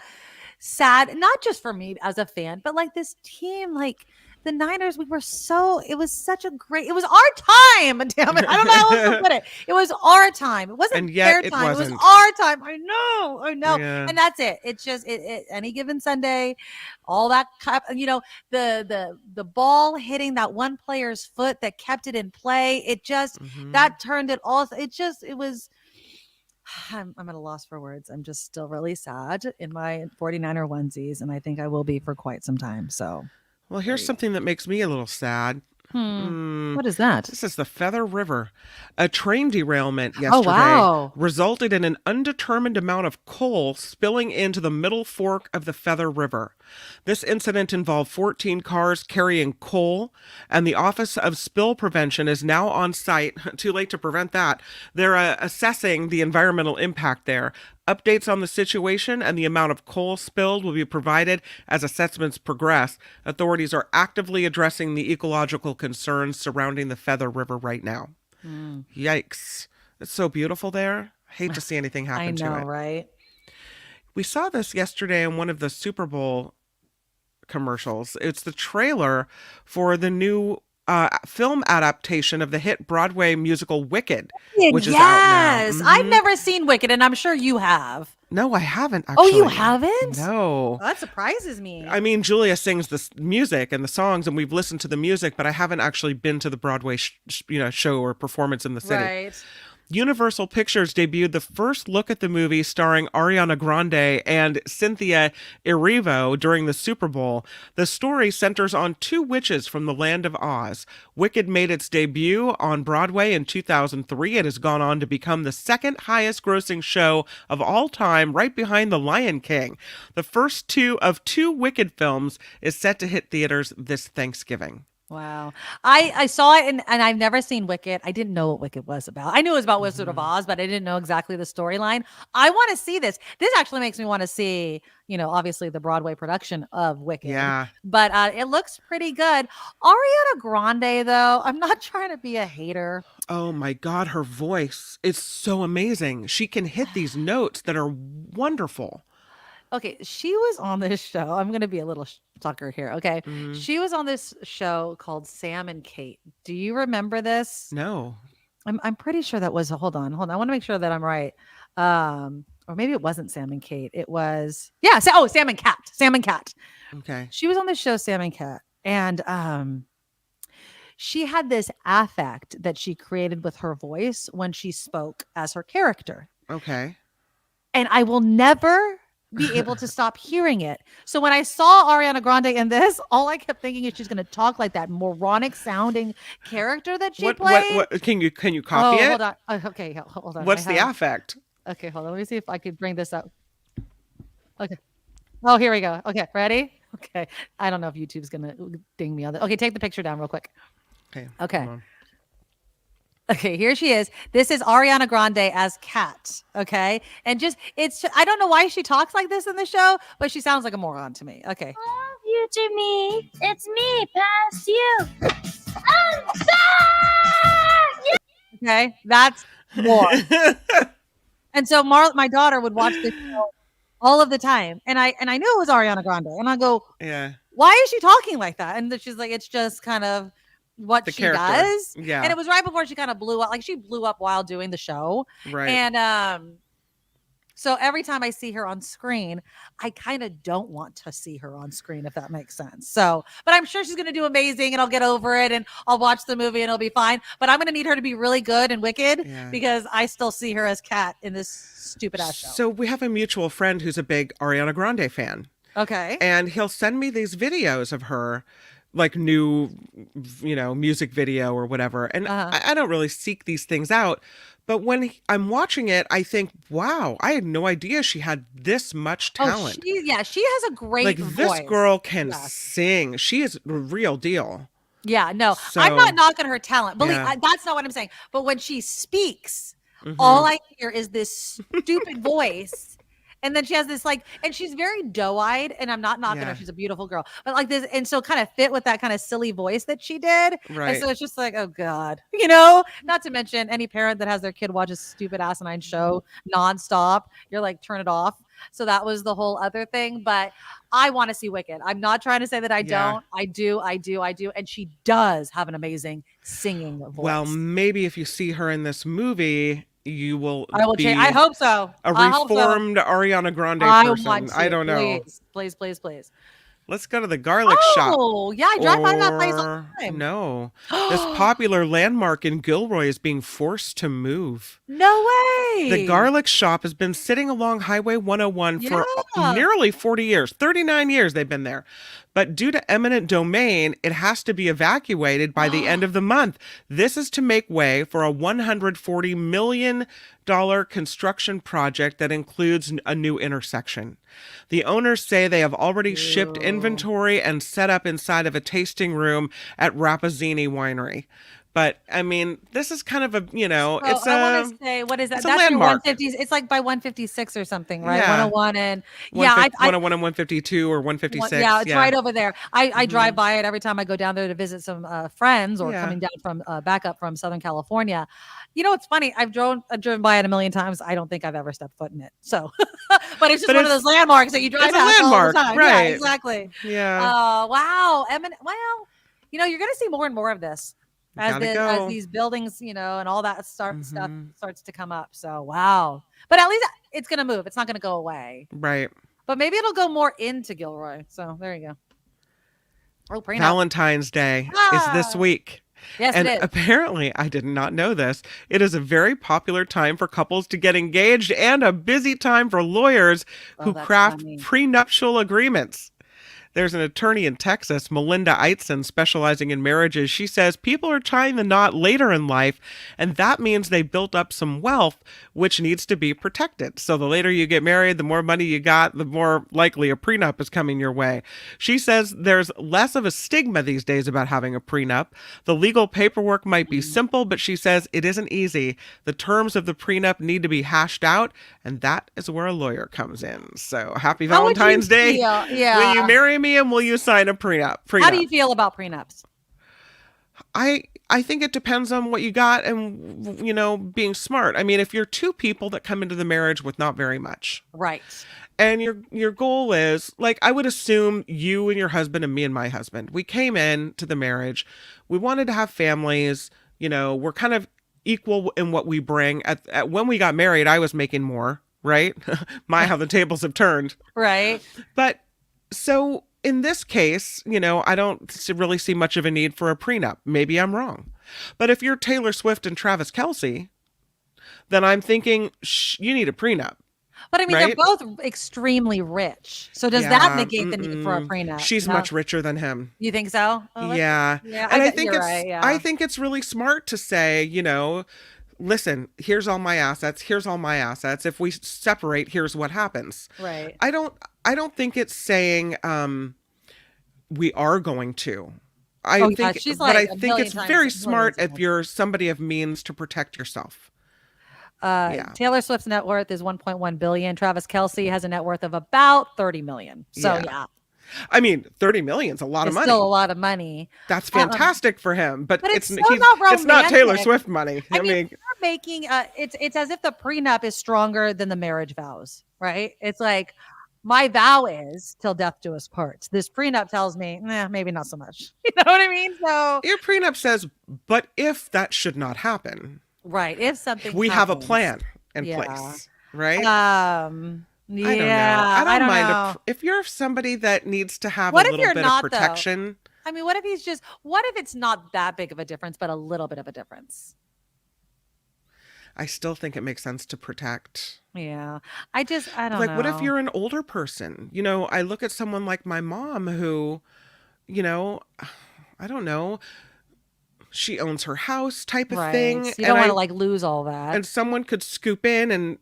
sad, not just for me as a fan, but like this team, like the Niners, it was our time. Damn it. I don't know how else to put it. It was our time. It wasn't And yet their it time. wasn't. It was our time. I know. Yeah. And that's it. It's just any given Sunday, all that the ball hitting that one player's foot that kept it in play. It just that turned it all. It was. I'm at a loss for words. I'm just still really sad in my 49er onesies, and I think I will be for quite some time. So. Well, here's something that makes me a little sad. What is that? This is the Feather River. A train derailment yesterday resulted in an undetermined amount of coal spilling into the middle fork of the Feather River. This incident involved 14 cars carrying coal, and the Office of Spill Prevention is now on site. Too late to prevent that. They're assessing the environmental impact there. Updates on the situation and the amount of coal spilled will be provided as assessments progress. Authorities are actively addressing the ecological concerns surrounding the Feather River right now. Yikes. It's so beautiful there. Hate to see anything happen to it. I know, right? We saw this yesterday in one of the Super Bowl commercials. It's the trailer for the new film adaptation of the hit Broadway musical Wicked, which is out now. I've never seen Wicked, and I'm sure you have. No, I haven't actually. Oh, you haven't? No. Well, that surprises me. I mean, Julia sings the music and the songs, and we've listened to the music, but I haven't actually been to the Broadway show or performance in the city. Right. Universal Pictures debuted the first look at the movie starring Ariana Grande and Cynthia Erivo during the Super Bowl. The story centers on 2 witches from the land of Oz. Wicked made its debut on Broadway in 2003. It has gone on to become the second highest grossing show of all time, right behind The Lion King. The first of two Wicked films is set to hit theaters this Thanksgiving. Wow. I saw it and I've never seen Wicked. I didn't know what Wicked was about. I knew it was about Wizard of Oz, but I didn't know exactly the storyline. I want to see this. This actually makes me want to see, obviously the Broadway production of Wicked. Yeah. But it looks pretty good. Ariana Grande, though, I'm not trying to be a hater. Oh my God, her voice is so amazing. She can hit these notes that are wonderful. Okay, she was on this show. I'm going to be a little sucker here. Okay. She was on this show called Sam and Kate. Do you remember this? No. I'm pretty sure that was hold on. I want to make sure that I'm right. Or maybe it wasn't Sam and Kate. It was Sam and Cat. Sam and Cat. Okay. She was on the show Sam and Cat. And she had this affect that she created with her voice when she spoke as her character. Okay. And I will never be able to stop hearing it. So when I saw Ariana Grande in this, all I kept thinking is she's going to talk like that moronic sounding character that she played. What can you copy it? Hold on. Okay, hold on. What's the affect? Okay, hold on. Let me see if I could bring this up. Okay. Oh, here we go. Okay, ready? Okay. I don't know if YouTube's going to ding me on that. Okay, take the picture down real quick. Okay. Okay, here she is. This is Ariana Grande as Kat. Okay. And I don't know why she talks like this in the show, but she sounds like a moron to me. Okay. Love you to me. It's me past you. I'm back! Okay. That's more. And so my daughter would watch this show all of the time. And I knew it was Ariana Grande. And I go, yeah, why is she talking like that? And she's like, it's just kind of what she does. Yeah. And it was right before she kind of blew up. Like she blew up while doing the show. Right. And so every time I see her on screen, I kind of don't want to see her on screen, if that makes sense. So, but I'm sure she's going to do amazing and I'll get over it and I'll watch the movie and it'll be fine. But I'm going to need her to be really good and wicked because I still see her as Kat in this stupid ass show. So we have a mutual friend who's a big Ariana Grande fan. Okay. And he'll send me these videos of her, like new, music video or whatever. And I don't really seek these things out. But when I'm watching it, I think, wow, I had no idea she had this much talent. She has a great voice. This girl can sing. She is the real deal. Yeah, no, So, I'm not knocking her talent. Believe that's not what I'm saying. But when she speaks, all I hear is this stupid voice. And then she has this and she's very doe-eyed, and I'm not knocking her. She's a beautiful girl, but like this, and so kind of fit with that kind of silly voice that she did. Right. And so it's just like, oh God, not to mention any parent that has their kid watch a stupid asinine show nonstop, you're like, turn it off. So that was the whole other thing. But I want to see Wicked. I'm not trying to say that I don't. I do. And she does have an amazing singing voice. Well, maybe if you see her in this movie, you will. I will change. I hope so. A reformed Ariana Grande person. I don't know. Please. Let's go to the garlic shop. Oh, yeah, I drive by that place all the time. No. This popular landmark in Gilroy is being forced to move. No way. The garlic shop has been sitting along Highway 101 for nearly 40 years. 39 years they've been there. But due to eminent domain, it has to be evacuated by the end of the month. This is to make way for a $140 million construction project that includes a new intersection. The owners say they have already shipped inventory and set up inside of a tasting room at Rappazzini Winery. But I mean, this is kind of a, it's I want to say, what is that? That's your landmark. 150s. It's like by 156 or something, right? Yeah. 101 and 101 and 152 or 156. Yeah, it's right over there. I drive by it every time I go down there to visit some friends or coming down from back up from Southern California. It's funny. I've driven by it a million times. I don't think I've ever stepped foot in it. So, but it's just one of those landmarks that you drive past all the time. Right. Yeah, exactly. Yeah. Wow. Well, you're going to see more and more of this. As these buildings, and all that stuff starts to come up. So, wow. But at least it's going to move. It's not going to go away. Right. But maybe it'll go more into Gilroy. So there you go. Oh, Valentine's Day is this week. Yes, and it is. Apparently, I did not know this. It is a very popular time for couples to get engaged and a busy time for lawyers who craft prenuptial agreements. There's an attorney in Texas, Melinda Eitzen, specializing in marriages. She says people are tying the knot later in life, and that means they built up some wealth, which needs to be protected. So the later you get married, the more money you got, the more likely a prenup is coming your way. She says there's less of a stigma these days about having a prenup. The legal paperwork might be simple, but she says it isn't easy. The terms of the prenup need to be hashed out, and that is where a lawyer comes in. So happy Valentine's Day. Yeah. Will you marry me and will you sign a prenup? How do you feel about prenups? I think it depends on what you got and, being smart. I mean, if you're two people that come into the marriage with not very much. Right. And your goal is, I would assume you and your husband and me and my husband, we came in to the marriage. We wanted to have families, we're kind of equal in what we bring. At when we got married, I was making more, right? How the tables have turned. Right. But so in this case, I don't really see much of a need for a prenup. Maybe I'm wrong. But if you're Taylor Swift and Travis Kelce, then I'm thinking you need a prenup. But I mean, right? they're both extremely rich. So does that negate the need for a prenup? She's No? much richer than him. You think so? Oh, Yeah. Yeah. And I bet think you're it's right. Yeah. I think it's really smart to say, listen, here's all my assets, here's all my assets. If we separate, here's what happens. Right. I don't think it's saying we are going to. She's but I like a think million it's times- very millions smart times. if you're somebody of means to protect yourself. Taylor Swift's net worth is 1.1 billion. Travis Kelce has a net worth of about 30 million. So yeah. I mean, 30 million is a lot of It's money. still a lot of money. That's fantastic for him, but it's it's so not it's not Taylor romantic. Swift money. I mean, they're making it's as if the prenup is stronger than the marriage vows, right? It's like my vow is till death do us part. This prenup tells me, maybe not so much. You know what I mean? So your prenup says, but if that should not happen, right? If something we have a happens. plan in Yeah. place, right? Yeah, I don't mind know. if you're somebody that needs to have What a if little you're bit not, of though? protection. I mean, what if it's not that big of a difference, but a little bit of a difference? I still think it makes sense to protect. Yeah. I don't Like, know. what if you're an older person? I look at someone like my mom who, I don't know, she owns her house type of right. thing. So you don't want to like lose all that. And someone could scoop in, and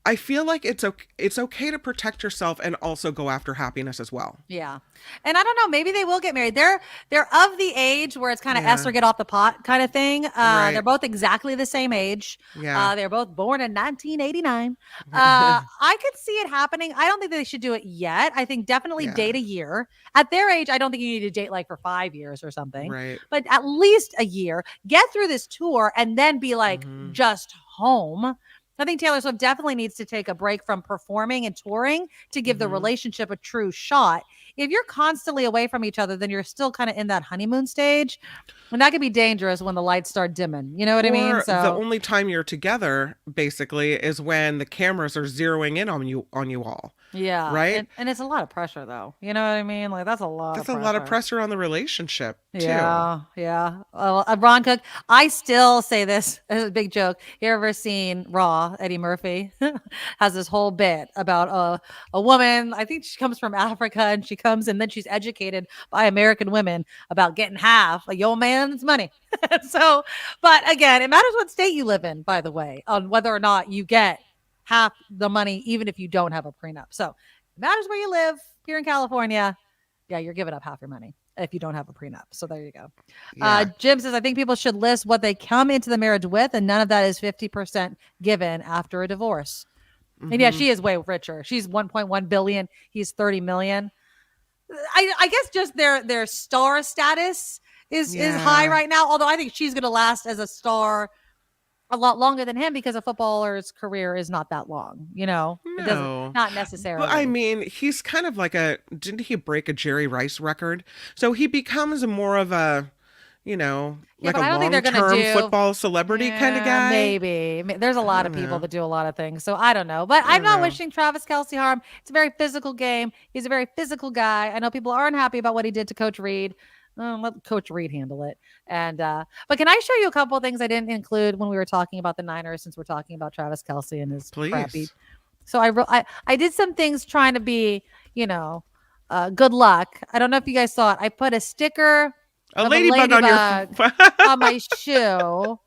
I feel like it's okay to protect yourself and also go after happiness as well. Yeah. And I don't know, maybe they will get married. They're of the age where it's kind of Yeah. Esther get off the pot kind of thing. Right. They're both exactly the same age. Yeah. They're both born in 1989. I could see it happening. I don't think they should do it yet. I think definitely date a year. At their age, I don't think you need to date like for 5 years or something. Right. But at least a year. Get through this tour and then be like just home. I think Taylor Swift definitely needs to take a break from performing and touring to give the relationship a true shot. If you're constantly away from each other, then you're still kind of in that honeymoon stage. And that could be dangerous when the lights start dimming. You know what I mean? Or So the only time you're together, basically, is when the cameras are zeroing in on you all. yeah. Right? And it's a lot of pressure though. You know what I mean? Like that's a lot That's of a pressure. lot of pressure on the relationship, too. Yeah, yeah. Ron Cook, I still say this as a big joke. You ever seen Raw? Eddie Murphy has this whole bit about a woman. I think she comes from Africa, and she comes and then she's educated by American women about getting half of your man's money. So, but again, it matters what state you live in, by the way, on whether or not you get half the money, even if you don't have a prenup. So it matters where you live. Here in California, yeah, you're giving up half your money if you don't have a prenup. So there you go. Yeah. Jim says, I think people should list what they come into the marriage with, and none of that is 50% given after a divorce. And yeah, she is way richer. She's 1.1 billion. He's 30 million. I guess just their star status is high right now. Although I think she's going to last as a star a lot longer than him because a footballer's career is not that long. You know, it doesn't, not necessarily. But I mean, he's kind of like didn't he break a Jerry Rice record? So he becomes more of a, like but I a don't think they're gonna long-term do- football celebrity kind of guy. Maybe. There's a lot of don't people know. that do a lot of things. So I don't know. But I'm not wishing Travis Kelce harm. It's a very physical game. He's a very physical guy. I know people aren't happy about what he did to Coach Reid. Let Coach Reid handle it. And but can I show you a couple of things I didn't include when we were talking about the Niners, since we're talking about Travis Kelce and his crappy. Please. So I did some things trying to be, good luck. I don't know if you guys saw it. I put a sticker A of ladybug on your ladybug on my shoe.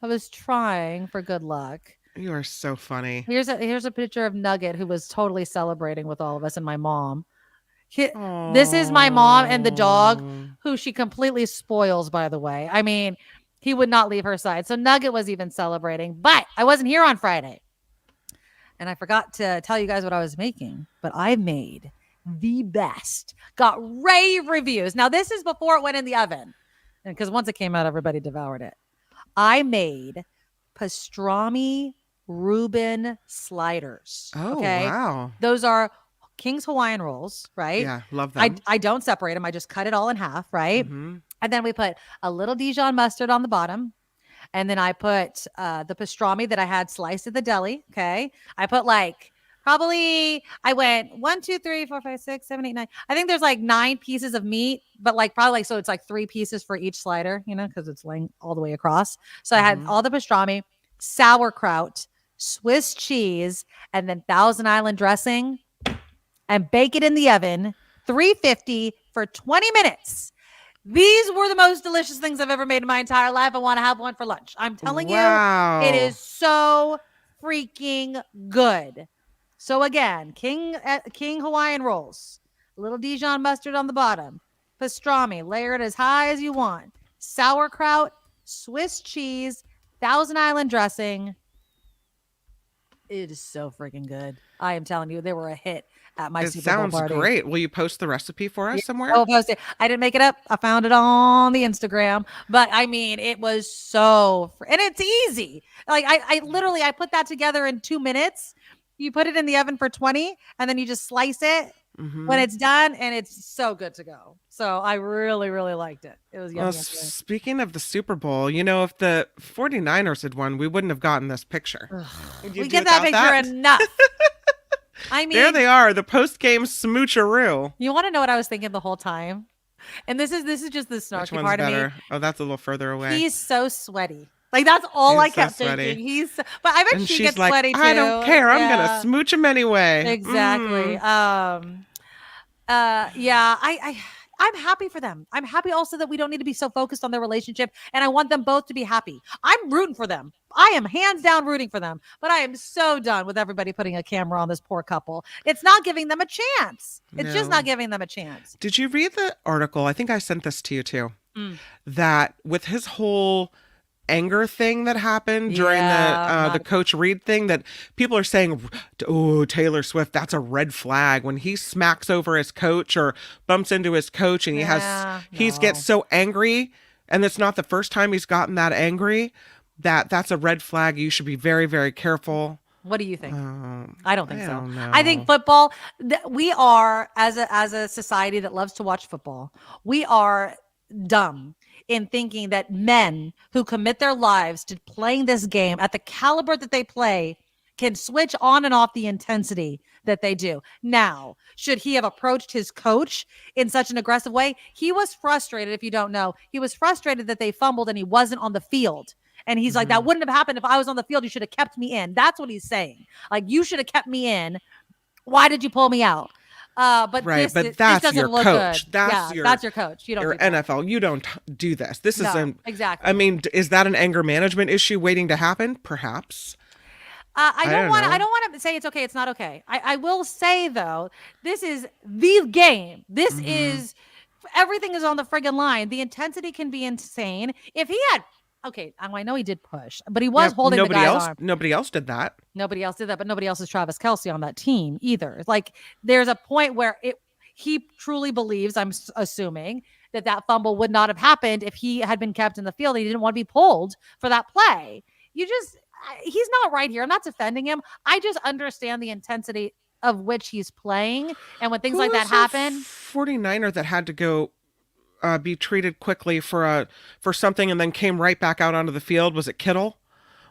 I was trying for good luck. You are so funny. Here's a picture of Nugget, who was totally celebrating with all of us, and my mom. This is my mom and the dog, who she completely spoils, by the way. I mean, he would not leave her side. So Nugget was even celebrating, but I wasn't here on Friday. And I forgot to tell you guys what I was making, but I made the best. Got rave reviews. Now, this is before it went in the oven. And because once it came out, everybody devoured it. I made pastrami Reuben sliders. Oh, okay? wow. Those are King's Hawaiian rolls, right? Yeah, love them. I don't separate them. I just cut it all in half, right? Mhm. And then we put a little Dijon mustard on the bottom. And then I put the pastrami that I had sliced at the deli. Okay. I put like Probably I went 1, 2, 3, 4, 5, 6, 7, 8, 9. I think there's like 9 pieces of meat, but like probably so it's like 3 pieces for each slider, because it's laying all the way across. So I had all the pastrami, sauerkraut, Swiss cheese, and then Thousand Island dressing, and bake it in the oven, 350 for 20 minutes. These were the most delicious things I've ever made in my entire life. I want to have one for lunch. I'm telling you, it is so freaking good. So again, King Hawaiian rolls, a little Dijon mustard on the bottom, pastrami, layer it as high as you want, sauerkraut, Swiss cheese, Thousand Island dressing. It is so freaking good. I am telling you, they were a hit at my Super Bowl party. It sounds great. Will you post the recipe for us somewhere? I'll post it. I didn't make it up. I found it on the Instagram. But I mean, it was and it's easy. Like I literally put that together in 2 minutes. You put it in the oven for 20, and then you just slice it when it's done, and it's so good to go. So I really, really liked it. It was yummy. Well, speaking of the Super Bowl, if the 49ers had won, we wouldn't have gotten this picture. We get that picture enough. I mean, there they are, the post-game smoocheroo. You want to know what I was thinking the whole time? And this is just the snarky Which one's part better? of me. Oh, that's a little further away. He's so sweaty. Like that's all I kept sweaty. thinking. But I bet And she she's gets like, sweaty too. I don't care. I'm gonna smooch him anyway. Exactly. Yeah. I'm happy for them. I'm happy also that we don't need to be so focused on their relationship, and I want them both to be happy. I'm rooting for them. I am hands down rooting for them, but I am so done with everybody putting a camera on this poor couple. It's not giving them a chance. It's just not giving them a chance. Did you read the article? I think I sent this to you too. That with his whole anger thing that happened during the Coach Reid thing, that people are saying, oh, Taylor Swift, that's a red flag when he smacks over his coach or bumps into his coach, and he gets so angry, and it's not the first time he's gotten that angry, that's a red flag. You should be very, very careful. What do you think? I don't think so. Don't know. I think football, we are, as a society that loves to watch football, we are dumb in thinking that men who commit their lives to playing this game at the caliber that they play can switch on and off the intensity that they do. Now, should he have approached his coach in such an aggressive way? He was frustrated. If you don't know, he was frustrated that they fumbled and he wasn't on the field. And he's like, that wouldn't have happened if I was on the field. You should have kept me in. That's what he's saying. Like, you should have kept me in. Why did you pull me out? But right, this that's doesn't your look coach. good. That's your coach. You don't. Your do that. NFL. You don't do this. This isn't exactly. I mean, is that an anger management issue waiting to happen? Perhaps. I don't want to say it's okay. It's not okay. I will say though, this is the game. This is everything is on the friggin' line. The intensity can be insane. If he had. Okay, I know he did push, but he was holding the guy's arm. Nobody else did that. Nobody else did that, but nobody else is Travis Kelce on that team either. Like, there's a point where he truly believes, I'm assuming, that fumble would not have happened if he had been kept in the field. He didn't want to be pulled for that play. He's not right here. I'm not defending him. I just understand the intensity of which he's playing. And when things like that happen. 49er that had to go be treated quickly for something and then came right back out onto the field. Was it Kittle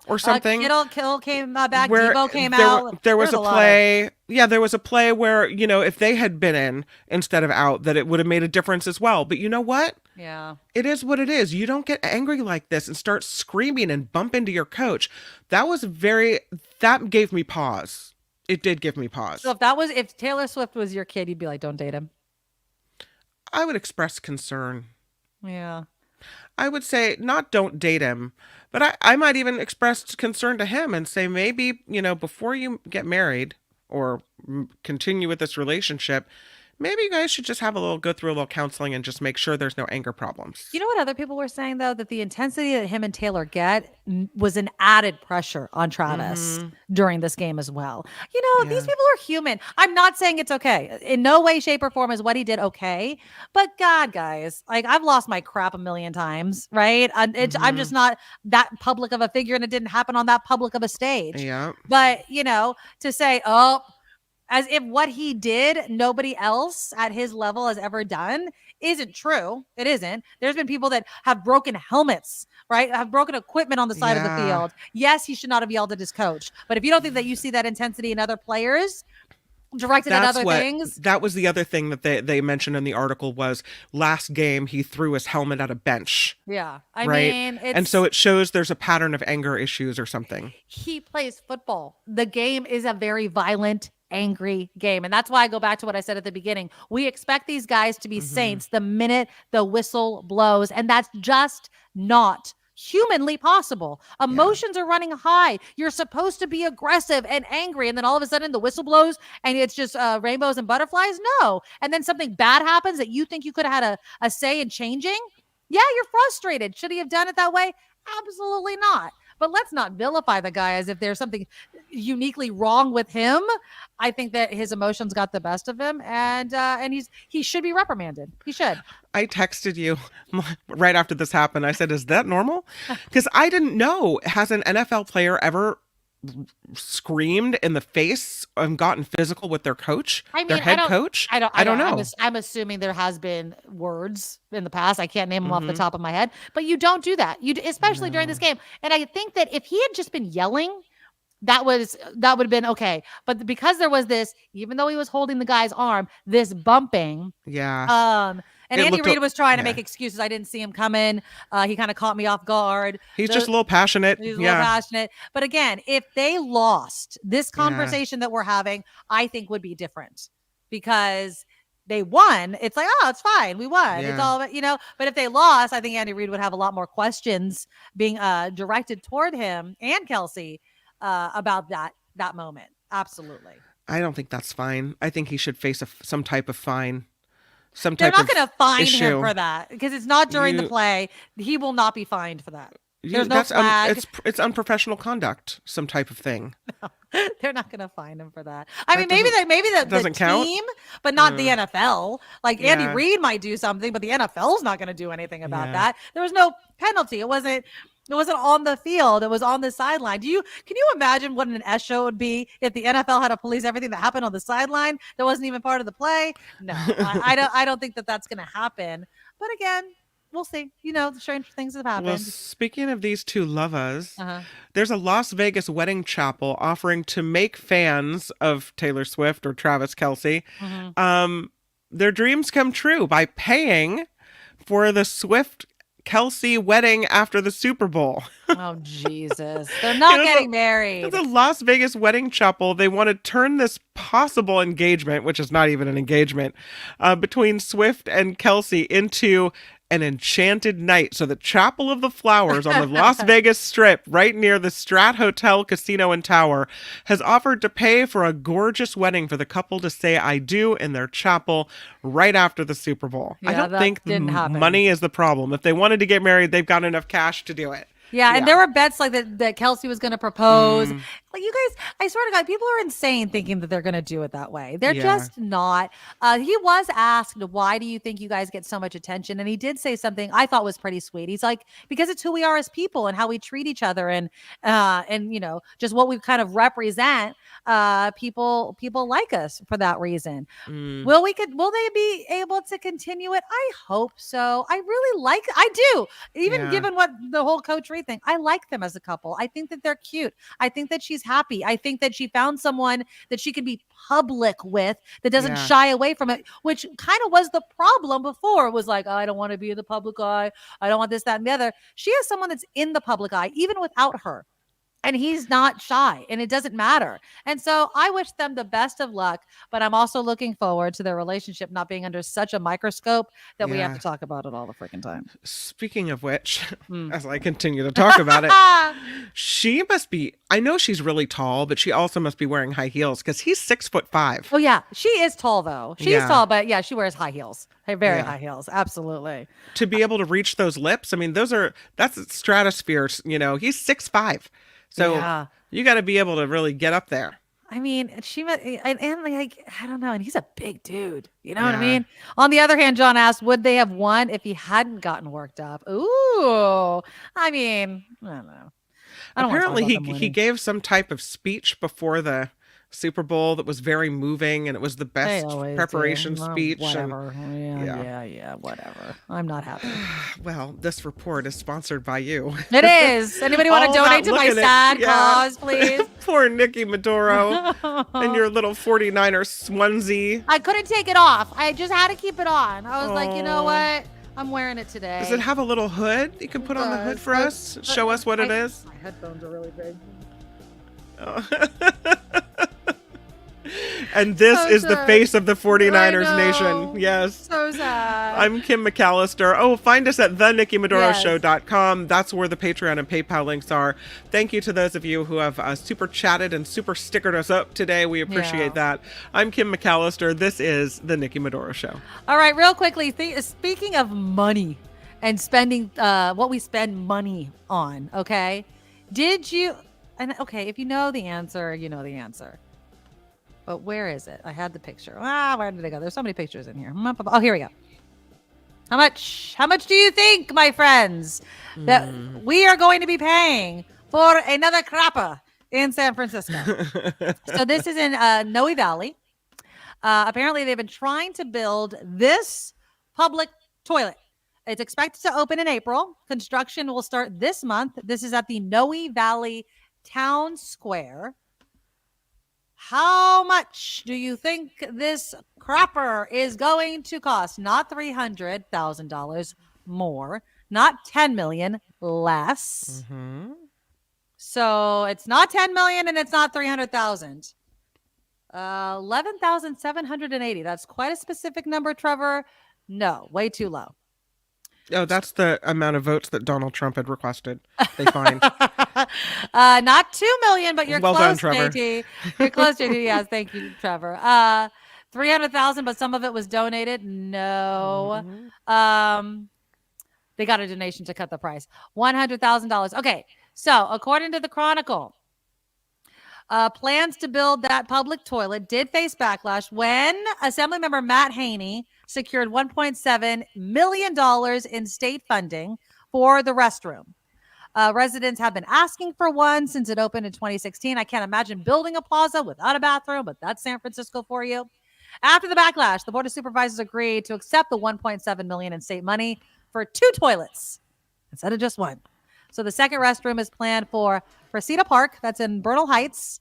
or something? Kittle came back. Where Debo came out. There was a play. Yeah, there was a play where, if they had been in instead of out, that it would have made a difference as well. But you know what? Yeah. It is what it is. You don't get angry like this and start screaming and bump into your coach. That gave me pause. It did give me pause. So if Taylor Swift was your kid, you'd be like, don't date him. I would express concern. Yeah. I would say not don't date him, but I might even express concern to him and say maybe, before you get married or continue with this relationship, maybe you guys should just go through a little counseling and just make sure there's no anger problems. You know what other people were saying, though? That the intensity that him and Taylor get was an added pressure on Travis during this game as well. These people are human. I'm not saying it's okay. In no way, shape, or form is what he did okay. But God, guys, like, I've lost my crap a million times, right? I'm just not that public of a figure, and it didn't happen on that public of a stage. Yeah. But, to say, as if what he did, nobody else at his level has ever done, isn't true. It isn't. There's been people that have broken helmets, right? Have broken equipment on the side of the field. Yes, he should not have yelled at his coach. But if you don't think that you see that intensity in other players directed at other things. That was the other thing that they mentioned in the article was last game he threw his helmet at a bench. Yeah. I right? mean, and so it shows there's a pattern of anger issues or something. He plays football. The game is a very violent, angry game. And that's why I go back to what I said at the beginning. We expect these guys to be saints the minute the whistle blows. And that's just not humanly possible. Emotions are running high. You're supposed to be aggressive and angry. And then all of a sudden the whistle blows and it's just rainbows and butterflies. No. And then something bad happens that you think you could have had a say in changing. Yeah, you're frustrated. Should he have done it that way? Absolutely not. But let's not vilify the guy as if there's something uniquely wrong with him. I think that his emotions got the best of him, and he should be reprimanded. He should. I texted you right after this happened. I said, "Is that normal?" Because I didn't know. Has an NFL player ever screamed in the face and gotten physical with their coach, their head coach? I don't know. I'm assuming there has been words in the past. I can't name them off the top of my head, but you don't do that. Especially during this game. And I think that if he had just been yelling, that would have been okay. But because there was this, even though he was holding the guy's arm, this bumping. Yeah. And Andy Reid was trying to make excuses. I didn't see him coming. He kind of caught me off guard. He's just a little passionate. He's a little passionate. But again, if they lost, this conversation that we're having, I think would be different because they won. It's like, oh, it's fine. We won. It's all, but if they lost, I think Andy Reid would have a lot more questions being directed toward him and Kelsey about that moment. Absolutely. I don't think that's fine. I think he should face some type of fine. They're not going to fine him for that because it's not during the play. He will not be fined for that. There's no flag. It's unprofessional conduct, some type of thing. No, they're not going to fine him for that. I mean, maybe the team, but not the NFL. Like Andy Reid might do something, but the NFL's not going to do anything about that. There was no penalty. It wasn't on the field. It was on the sideline. Can you imagine what an S show would be if the NFL had to police everything that happened on the sideline that wasn't even part of the play? No, I don't think that that's going to happen. But again, we'll see. Strange things have happened. Well, speaking of these two lovers, there's a Las Vegas wedding chapel offering to make fans of Taylor Swift or Travis Kelce their dreams come true by paying for the Swift Kelsey wedding after the Super Bowl. Oh, Jesus. They're not getting married. It's a Las Vegas wedding chapel. They want to turn this possible engagement, which is not even an engagement, between Swift and Kelsey into an enchanted night. So the Chapel of the Flowers on the Las Vegas Strip, right near the Strat Hotel, Casino, and Tower, has offered to pay for a gorgeous wedding for the couple to say I do in their chapel right after the Super Bowl. I don't think money is the problem. If they wanted to get married, they've got enough cash to do it. Yeah, and there were bets like that Kelsey was going to propose. Like, you guys, I swear to God, people are insane thinking that they're going to do it that way. They're just not. He was asked, why do you think you guys get so much attention? And he did say something I thought was pretty sweet. He's like, because it's who we are as people and how we treat each other and just what we kind of represent. People like us for that reason. Will they be able to continue it? I hope so. I do. Even given what the whole Coach Reid thing, I like them as a couple. I think that they're cute. I think that she's happy. I think that she found someone that she can be public with that doesn't shy away from it, which kind of was the problem before. It was like, oh, I don't want to be in the public eye. I don't want this, that, and the other. She has someone that's in the public eye, even without her. And he's not shy, and it doesn't matter. And so I wish them the best of luck, but I'm also looking forward to their relationship not being under such a microscope that we have to talk about it all the freaking time. Speaking of which, as I continue to talk about it, she must be, I know she's really tall, but she also must be wearing high heels because he's 6'5". Oh, yeah. She is tall, though. She's tall, but yeah, she wears high heels. Very high heels. Absolutely. To be able to reach those lips, I mean, that's stratosphere. He's 6'5". So you got to be able to really get up there. I mean, I don't know. And he's a big dude. You know what I mean? On the other hand, John asked, would they have won if he hadn't gotten worked up? Ooh. I mean, I don't know. Apparently he gave some type of speech before the Super Bowl that was very moving, and it was the best preparation speech. Whatever. And, Yeah, whatever. I'm not happy. Well, this report is sponsored by you. It is. Anybody want to All donate that to my looking at- sad yeah. cause, please? Poor Nikki Medoro and your little 49er swansea. I couldn't take it off. I just had to keep it on. I was like, you know Aw. what? I'm wearing it today. Does it have a little hood? You can put on the hood for us. Show us what it is. My headphones are really big. And this So is the sad. face of the 49ers I know. nation. Yes. So sad. I'm Kim McAllister. Oh, find us at thenikkimedoroshow.com. That's where the Patreon and PayPal links are. Thank you to those of you who have super chatted and super stickered us up today. We appreciate that. I'm Kim McAllister. This is The Nikki Medoro Show. All right, real quickly, speaking of money and spending what we spend money on, okay? Did you, and okay, if you know the answer, you know the answer. But where is it? I had the picture. Where did they go? There's so many pictures in here. Oh, here we go. How much do you think, my friends, that we are going to be paying for another crapper in San Francisco? So this is in Noe Valley. Apparently, they've been trying to build this public toilet. It's expected to open in April. Construction will start this month. This is at the Noe Valley Town Square. How much do you think this crapper is going to cost? Not $300,000 more, not $10 million less. So it's not $10 million and it's not $300,000. $11,780. That's quite a specific number, Trevor. No, way too low. Oh, that's the amount of votes that Donald Trump had requested. They find. Not 2 million, but you're Well close, done, Trevor. JT. You're close, JT. Yes, thank you, Trevor. 300,000, but some of it was donated. No. They got a donation to cut the price. $100,000. Okay, so according to the Chronicle, plans to build that public toilet did face backlash when Assemblymember Matt Haney secured $1.7 million in state funding for the restroom. Residents have been asking for one since it opened in 2016. I can't imagine building a plaza without a bathroom, but that's San Francisco for you. After the backlash, the Board of Supervisors agreed to accept the $1.7 million in state money for 2 toilets instead of just one. So the second restroom is planned for Reseda Park, that's in Bernal Heights,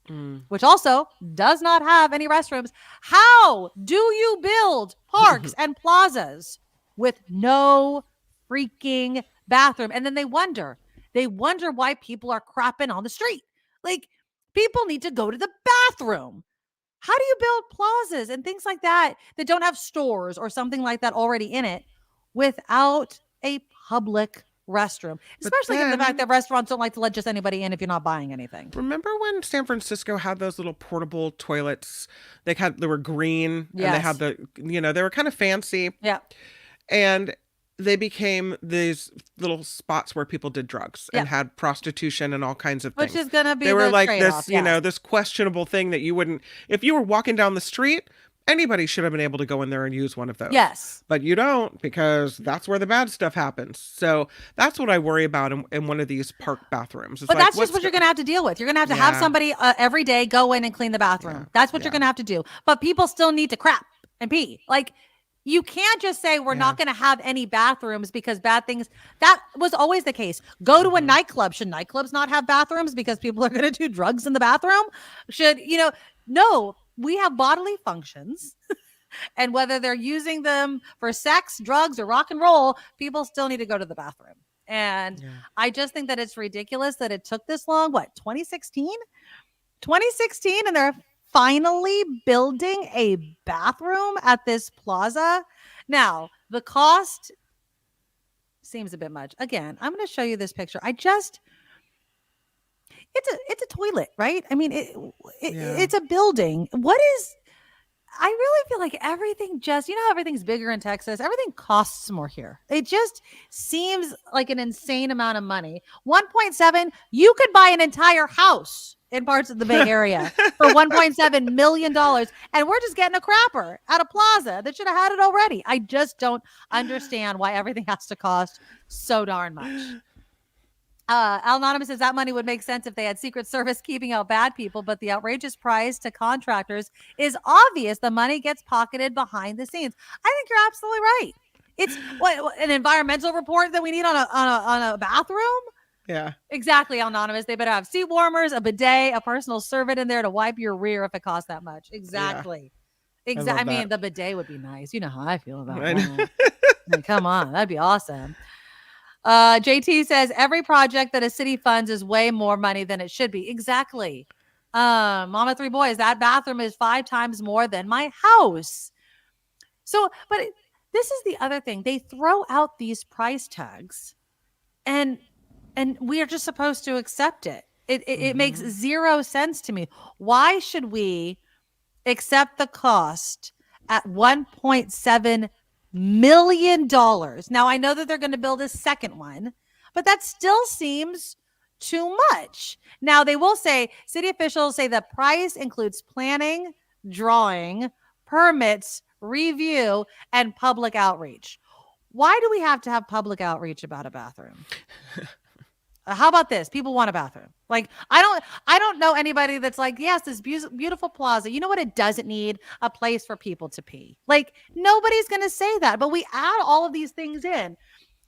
which also does not have any restrooms. How do you build parks and plazas with no freaking bathroom? And then they wonder why people are crapping on the street. Like, people need to go to the bathroom. How do you build plazas and things like that that don't have stores or something like that already in it without a public restroom, especially given the fact that restaurants don't like to let just anybody in if you're not buying anything. Remember when San Francisco had those little portable toilets? They were green and they had they were kind of fancy. Yeah. And they became these little spots where people did drugs and had prostitution and all kinds of things. Which is going to be they were the like trade-off, this, this questionable thing that you wouldn't, if you were walking down the street, anybody should have been able to go in there and use one of those. Yes. But you don't, because that's where the bad stuff happens. So that's what I worry about in one of these park bathrooms. It's But like, that's just what you're going to have to deal with. You're going to have somebody every day go in and clean the bathroom. That's what you're going to have to do. But people still need to crap and pee. Like, you can't just say we're not going to have any bathrooms because bad things. That was always the case. Go to a nightclub. Should nightclubs not have bathrooms because people are going to do drugs in the bathroom? No, we have bodily functions. And whether they're using them for sex, drugs, or rock and roll, people still need to go to the bathroom. And I just think that it's ridiculous that it took this long. What, 2016? 2016, and they're finally building a bathroom at this plaza. Now, the cost seems a bit much. Again, I'm going to show you this picture. It's a toilet, right? I mean, it's a building. I really feel like everything how everything's bigger in Texas. Everything costs more here. It just seems like an insane amount of money. 1.7, you could buy an entire house in parts of the Bay Area for $1.7 million. And we're just getting a crapper at a plaza that should have had it already. I just don't understand why everything has to cost so darn much. Anonymous says that money would make sense if they had Secret Service keeping out bad people, but the outrageous price to contractors is obvious. The money gets pocketed behind the scenes. I think you're absolutely right. It's what an environmental report that we need on a bathroom. Yeah, exactly. Anonymous. They better have seat warmers, a bidet, a personal servant in there to wipe your rear if it costs that much. Exactly. Yeah. Exactly. I mean, the bidet would be nice. You know how I feel about that. I mean, come on, that'd be awesome. JT says every project that a city funds is way more money than it should be. Exactly. Mama Three Boys, that bathroom is 5 times more than my house. So, but this is the other thing. They throw out these price tags and we are just supposed to accept it. It makes zero sense to me. Why should we accept the cost at $1.7 million? Now, I know that they're going to build a second one, but that still seems too much. Now, they will say, city officials say the price includes planning, drawing, permits, review, and public outreach. Why do we have to have public outreach about a bathroom? How about this? People want a bathroom. Like, I don't know anybody that's like, yes, this beautiful plaza. You know what it doesn't need? A place for people to pee. Like, nobody's going to say that, but we add all of these things in.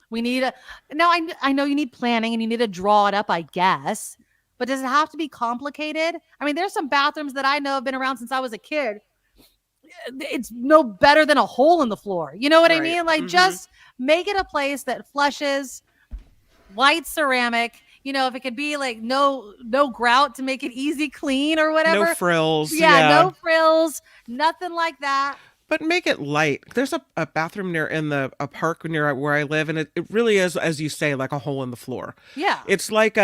We need now I know you need planning and you need to draw it up, I guess, but does it have to be complicated? I mean, there's some bathrooms that I know have been around since I was a kid. It's no better than a hole in the floor. You know what I mean? Like, just make it a place that flushes, white ceramic, you know, if it could be like no grout to make it easy clean or whatever. No frills. Yeah, no frills, nothing like that. But make it light. There's a bathroom in a park near where I live, and it really is, as you say, like a hole in the floor. Yeah. It's like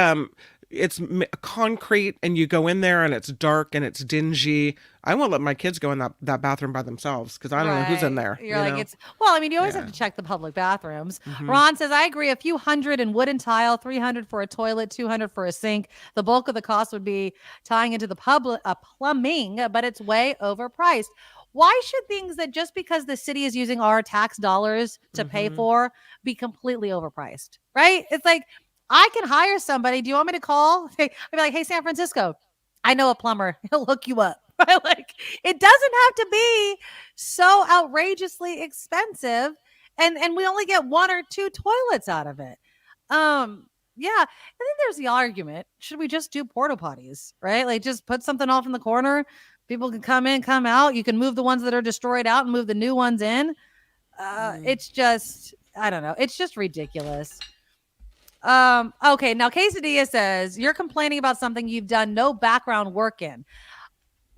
it's concrete, and you go in there, and it's dark, and it's dingy. I won't let my kids go in that bathroom by themselves because I don't know who's in there. You're like, it's, well, I mean, you always have to check the public bathrooms. Ron says, I agree. A few hundred in wood and tile, 300 for a toilet, 200 for a sink. The bulk of the cost would be tying into the plumbing, but it's way overpriced. Why should things that just because the city is using our tax dollars to pay for be completely overpriced? Right? It's like, I can hire somebody. Do you want me to call? I'd be like, hey, San Francisco, I know a plumber. He'll hook you up. Right? Like, it doesn't have to be so outrageously expensive. And we only get 1 or 2 toilets out of it. Yeah. And then there's the argument. Should we just do porta potties? Right? Like, just put something off in the corner. People can come in, come out. You can move the ones that are destroyed out and move the new ones in. It's just, I don't know. It's just ridiculous. Okay. Now, Quesadilla says, you're complaining about something you've done no background work in.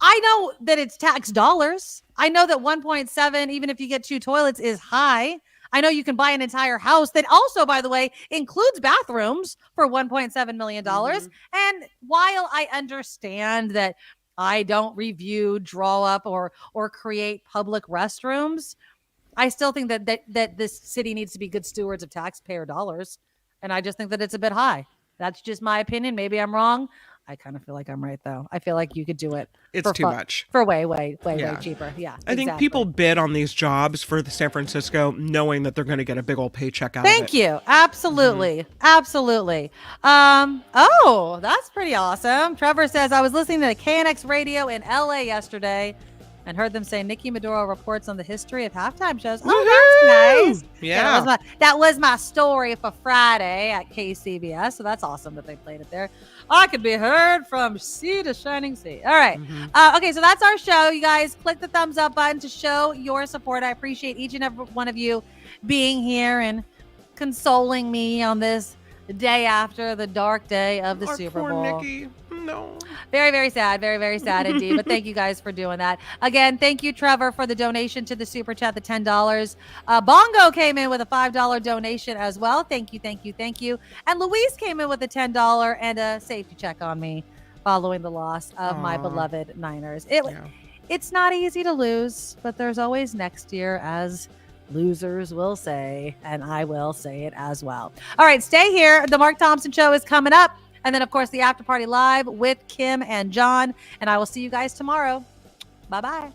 I know that it's tax dollars. I know that 1.7, even if you get 2 toilets, is high. I know you can buy an entire house that also, by the way, includes bathrooms for $1.7 million. And while I understand that I don't review, draw up, or create public restrooms, I still think that this city needs to be good stewards of taxpayer dollars. And I just think that it's a bit high. That's just my opinion. Maybe I'm wrong. I kind of feel like I'm right, though. I feel like you could do it. It's too much. For way cheaper. Yeah. I think people bid on these jobs for the San Francisco knowing that they're going to get a big old paycheck out of it. Thank you. Absolutely. Absolutely. Oh, that's pretty awesome. Trevor says, I was listening to the KNX radio in LA yesterday and heard them say Nikki Medoro reports on the history of halftime shows. Oh, that's nice. Yeah. That was my story for Friday at KCBS. So that's awesome that they played it there. I could be heard from sea to shining sea. All right. Okay, so that's our show. You guys click the thumbs up button to show your support. I appreciate each and every one of you being here and consoling me on this day after the dark day of the Super Bowl. Poor Nikki. No. Very, very sad. Very, very sad indeed. But thank you guys for doing that. Again, thank you, Trevor, for the donation to the Super Chat, the $10. Bongo came in with a $5 donation as well. Thank you, thank you, thank you. And Luis came in with a $10 and a safety check on me following the loss of my beloved Niners. It's not easy to lose, but there's always next year, as losers will say, and I will say it as well. All right, stay here. The Mark Thompson Show is coming up. And then, of course, the After Party Live with Kim and John. And I will see you guys tomorrow. Bye-bye.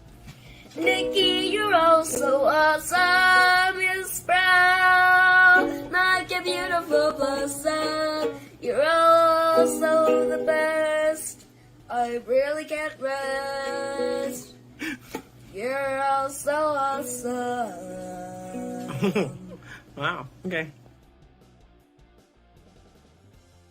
Nikki, you're oh so awesome. Miss Brown, my like a beautiful person. You're also the best. I really can't rest. You're all so awesome. Wow. Okay.